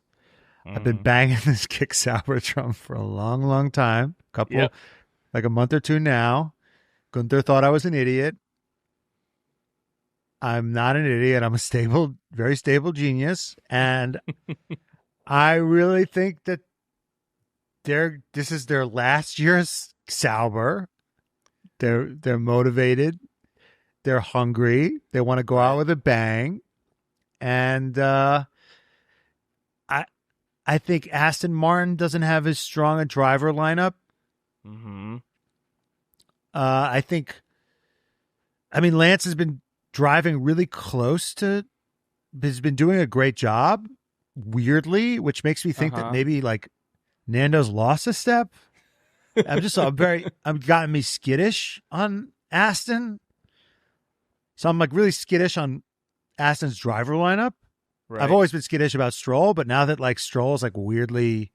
I've been banging this Kick Sauber drum for a long, long time. Like a month or two now. Gunther thought I was an idiot. I'm not an idiot. I'm a very stable genius. And I really think that this is their last year's Sauber. They're motivated. They're hungry. They want to go out with a bang. And I think Aston Martin doesn't have as strong a driver lineup. Mm-hmm. Lance has been driving really close to, has been doing a great job, weirdly, which makes me think that maybe like Nando's lost a step. I'm gotten me skittish on Aston. So I'm like really skittish on Aston's driver lineup. Right. I've always been skittish about Stroll, but now that like Stroll's like weirdly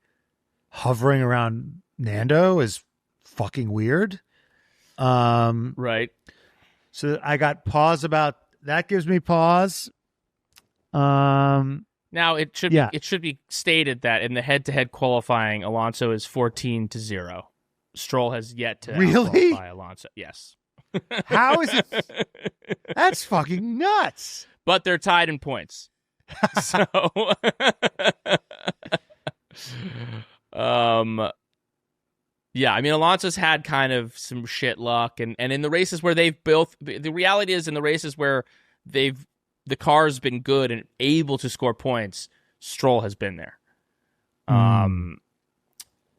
hovering around Nando is fucking weird. Right. So I got pause about that. Gives me pause. Now it should be stated that in the head-to-head qualifying, Alonso is 14-0. Stroll has yet to qualify Alonso. Yes. How is it? That's fucking nuts. But they're tied in points. So, Alonso's had kind of some shit luck, and in the races where the reality is in the races where the car's been good and able to score points, Stroll has been there.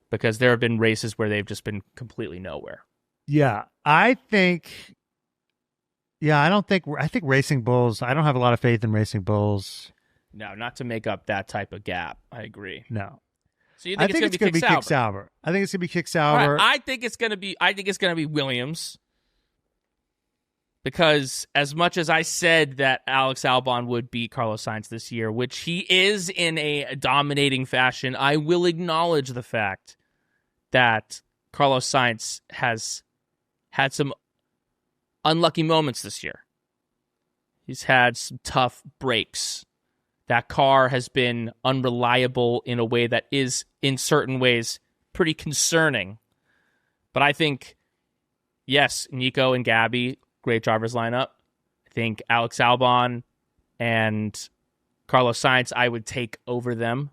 Because there have been races where they've just been completely nowhere. Yeah, I think Racing Bulls, I don't have a lot of faith in Racing Bulls. No, not to make up that type of gap. I agree. No. So you think it's going to be Kick Sauber? I think it's going to be Kick Sauber. Right, I think it's going to be Williams. Because as much as I said that Alex Albon would beat Carlos Sainz this year, which he is in a dominating fashion, I will acknowledge the fact that Carlos Sainz has had some unlucky moments this year. He's had some tough breaks. That car has been unreliable in a way that is, in certain ways, pretty concerning. But I think, yes, Nico and Gabby, great drivers lineup. I think Alex Albon and Carlos Sainz, I would take over them.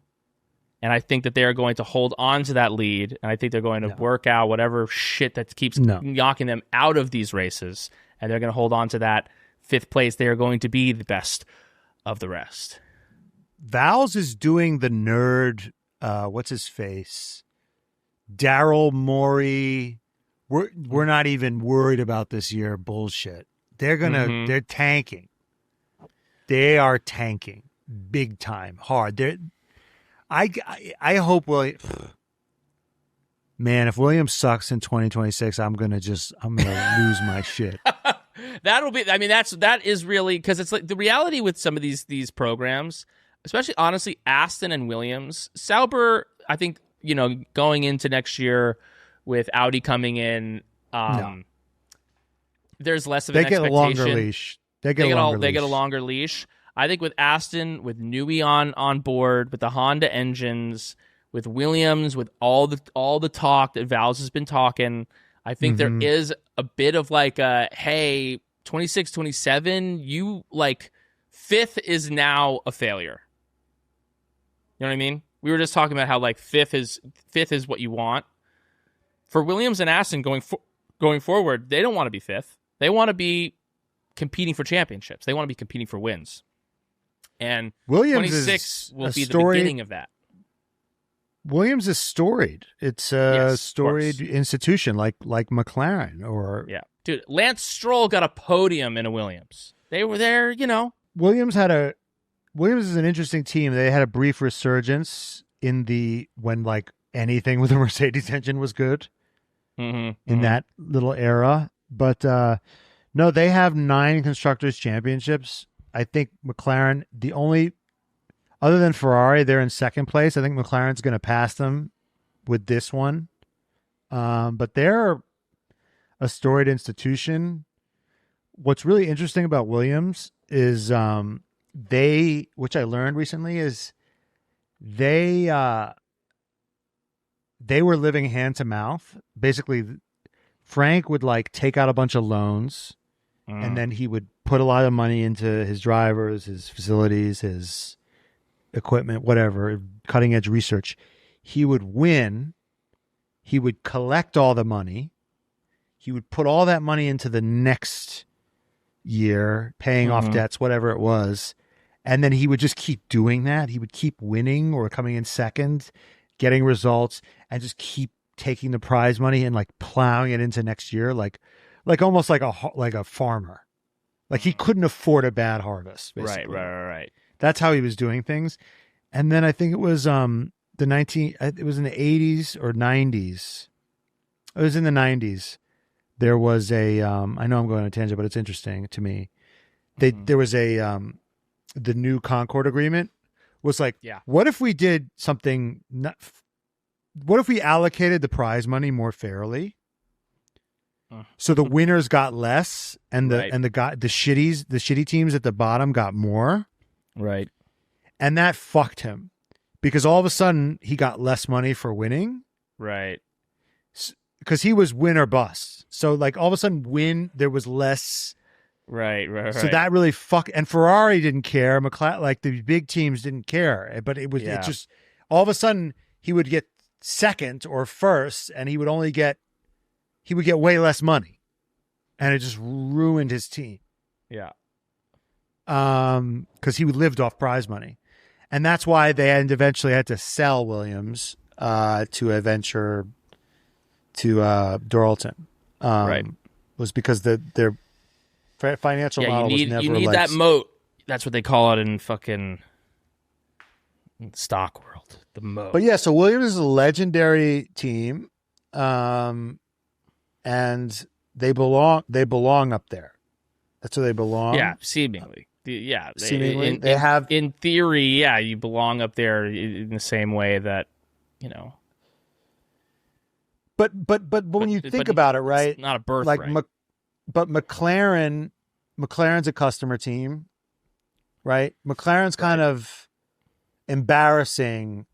And I think that they are going to hold on to that lead. And I think they're going to work out whatever shit that keeps knocking them out of these races. And they're going to hold on to that 5th place. They are going to be the best of the rest. Vowles is doing the nerd, what's his face? Daryl Morey. We're not even worried about this year bullshit. They're tanking. They are tanking big time, hard. I hope man, if Williams sucks in 2026, I'm gonna lose my shit. That is really, because it's like the reality with some of these programs, especially honestly Aston and Williams. Sauber, I think, going into next year with Audi coming in, there's less of an expectation. They get a longer leash. They get a longer leash. I think with Aston, with Newey on board, with the Honda engines, with Williams, with all the talk that Vals has been talking, I think there is a bit of like a, hey, 26, 27, you like fifth is now a failure. You know what I mean? We were just talking about how like fifth is what you want. For Williams and Aston going forward, they don't want to be fifth. They want to be competing for championships. They want to be competing for wins. And Williams 26 will be the beginning of that. Williams is storied. It's a storied institution like McLaren or... Yeah. Dude, Lance Stroll got a podium in a Williams. They were there, you know. Williams is an interesting team. They had a brief resurgence when like anything with a Mercedes engine was good in that little era. But no, they have 9 Constructors championships. I think McLaren, other than Ferrari, they're in second place. I think McLaren's going to pass them with this one. But they're a storied institution. What's really interesting about Williams is which I learned recently, is they were living hand to mouth. Basically, Frank would like take out a bunch of loans, and then he would put a lot of money into his drivers, his facilities, his equipment, whatever, cutting edge research. He would win. He would collect all the money. He would put all that money into the next year, paying off debts, whatever it was. And then he would just keep doing that. He would keep winning or coming in second, getting results, and just keep taking the prize money and like plowing it into next year, like almost like a farmer. Like he couldn't afford a bad harvest. Basically. Right. That's how he was doing things. And then I think it was it was in the 80s or 90s. It was in the 90s. There was I know I'm going on a tangent, but it's interesting to me. There was the new Concord agreement was like, what if we did something, what if we allocated the prize money more fairly? So the winners got less and the shitty teams at the bottom got more. Right. And that fucked him because all of a sudden he got less money for winning. Right. Because he was win or bust. So like all of a sudden there was less. Right. So that really and Ferrari didn't care. Like the big teams didn't care, but it just all of a sudden he would get second or first and he would get way less money, and it just ruined his team. Yeah. Because he lived off prize money, and that's why they eventually had to sell Williams to a venture to Doralton. Right. Was because their financial model was never. You need that moat. That's what they call it in fucking stock world. The moat. But yeah, so Williams is a legendary team. And they belong up there. That's where they belong. Yeah, seemingly. Seemingly. They have... In theory, yeah, you belong up there in the same way that, you know... But when you think about it, right? It's not a birthright. But McLaren's a customer team, right? McLaren's kind of embarrassing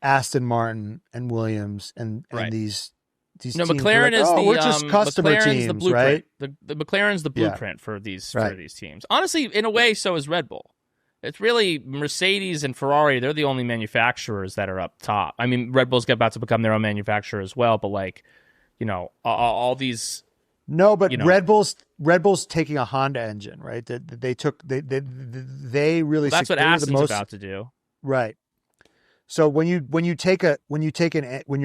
Aston Martin and Williams and these McLaren is we're just customer teams, the blueprint. Right? The McLaren's the blueprint for these teams. Honestly, in a way, so is Red Bull. It's really Mercedes and Ferrari. They're the only manufacturers that are up top. I mean, Red Bull's about to become their own manufacturer as well. But like, you know, all these. No, but Red Bull's taking a Honda engine, right? They really. Well, that's what Aston's about to do, right? So when you're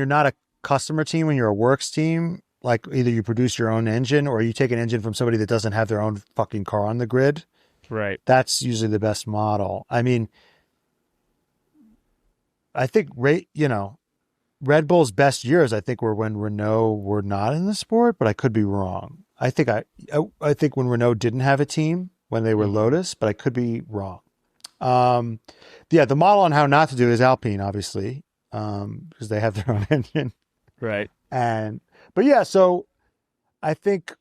not a customer team, when you're a works team, like either you produce your own engine or you take an engine from somebody that doesn't have their own fucking car on the grid. Right. That's usually the best model. I mean, I think, Red Bull's best years, I think, were when Renault were not in the sport, but I could be wrong. I think when Renault didn't have a team, when they were Lotus, but I could be wrong. The model on how not to do is Alpine, obviously, because they have their own engine. Right. So I think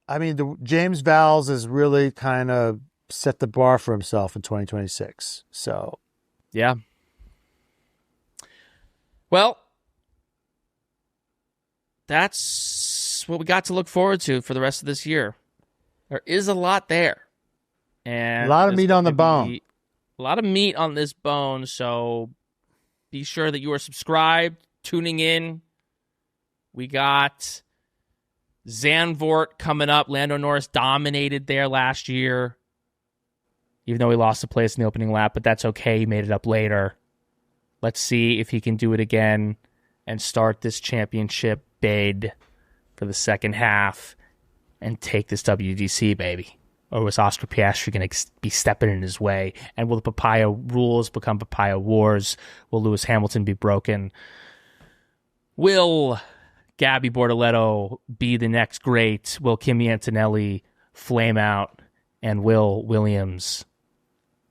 I mean, James Vowles has really kind of set the bar for himself in 2026. So, yeah. Well, that's what we got to look forward to for the rest of this year. There is a lot there. And a lot of meat on the bone. A lot of meat on this bone, so be sure that you are subscribed, tuning in. We got Zandvoort coming up. Lando Norris dominated there last year, even though he lost the place in the opening lap, but that's okay. He made it up later. Let's see if he can do it again and start this championship bid for the second half and take this WDC, baby. Or was Oscar Piastri going to be stepping in his way? And will the Papaya rules become Papaya Wars? Will Lewis Hamilton be broken? Will Gabby Bortoletto be the next great? Will Kimi Antonelli flame out? And will Williams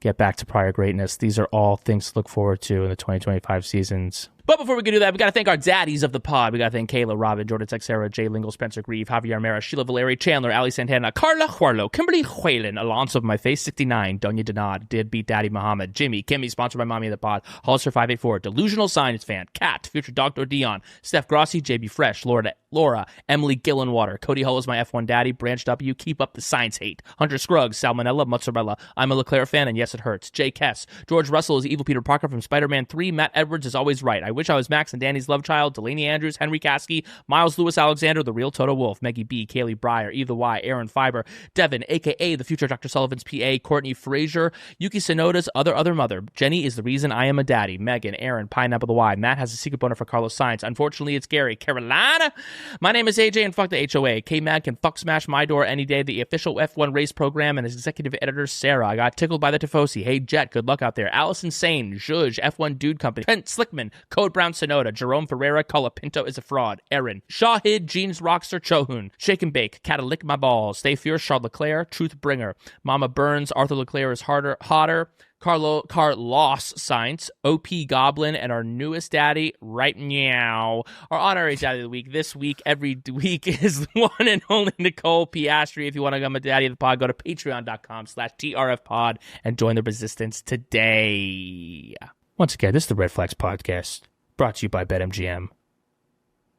get back to prior greatness? These are all things to look forward to in the 2025 seasons. But before we can do that, we got to thank our daddies of the pod. We got to thank Kayla, Robin, Jordan Texera, Jay Lingle, Spencer Grieve, Javier Mera, Sheila Valeri, Chandler, Ali Santana, Carla Juarlo, Kimberly Whalen, Alonso of My Face 69, Donya Denad, Did Beat Daddy Muhammad, Jimmy, Kimmy, sponsored by Mommy of the Pod, Hollister 584, Delusional Science Fan, Kat, Future Dr. Dion, Steph Grossi, JB Fresh, Laura, Emily Gillenwater, Cody Hull is my F1 daddy, Branch W, Keep Up the Science Hate, Hunter Scruggs, Salmonella, Mozzarella, I'm a Leclerc fan, and yes, it hurts, Jay Kess, George Russell is Evil Peter Parker from Spider-Man 3, Matt Edwards is always right, I wish I was Max and Danny's love child, Delaney Andrews, Henry Caskey, Miles Lewis Alexander, The Real Toto Wolf, Meggie B, Kaylee Breyer, Eve the Y, Aaron Fiber, Devin, a.k.a. the future Dr. Sullivan's PA, Courtney Frazier, Yuki Sonoda's other mother, Jenny is the reason I am a daddy, Megan, Aaron, Pineapple the Y, Matt has a secret boner for Carlos Sainz, unfortunately it's Gary, Carolina, my name is AJ and fuck the HOA, K-Mag can fuck smash my door any day, the official F1 race program, and his executive editor Sarah, I got tickled by the Tifosi, hey Jet, good luck out there, Allison Sane, Zhuzh, F1 Dude Company, Kent Slickman, Code Brown Sonoda, Jerome Ferreira, Colapinto is a fraud, Aaron, Shahid, Jeans Rockster, Chohun, Shake and Bake, Catalick My Balls, Stay Fierce, Charles Leclerc, Truth Bringer, Mama Burns, Arthur Leclerc is hotter, Carlos Sainz, OP Goblin, and our newest daddy, Right Meow. Our honorary daddy of the week this week, every week, is the one and only Nicole Piastri. If you want to become a daddy of the pod, go to patreon.com/TRFpod and join the resistance today. Once again, this is the Red Flags Podcast, brought to you by BetMGM.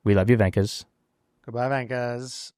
We love you, Venkas. Goodbye, Venkas.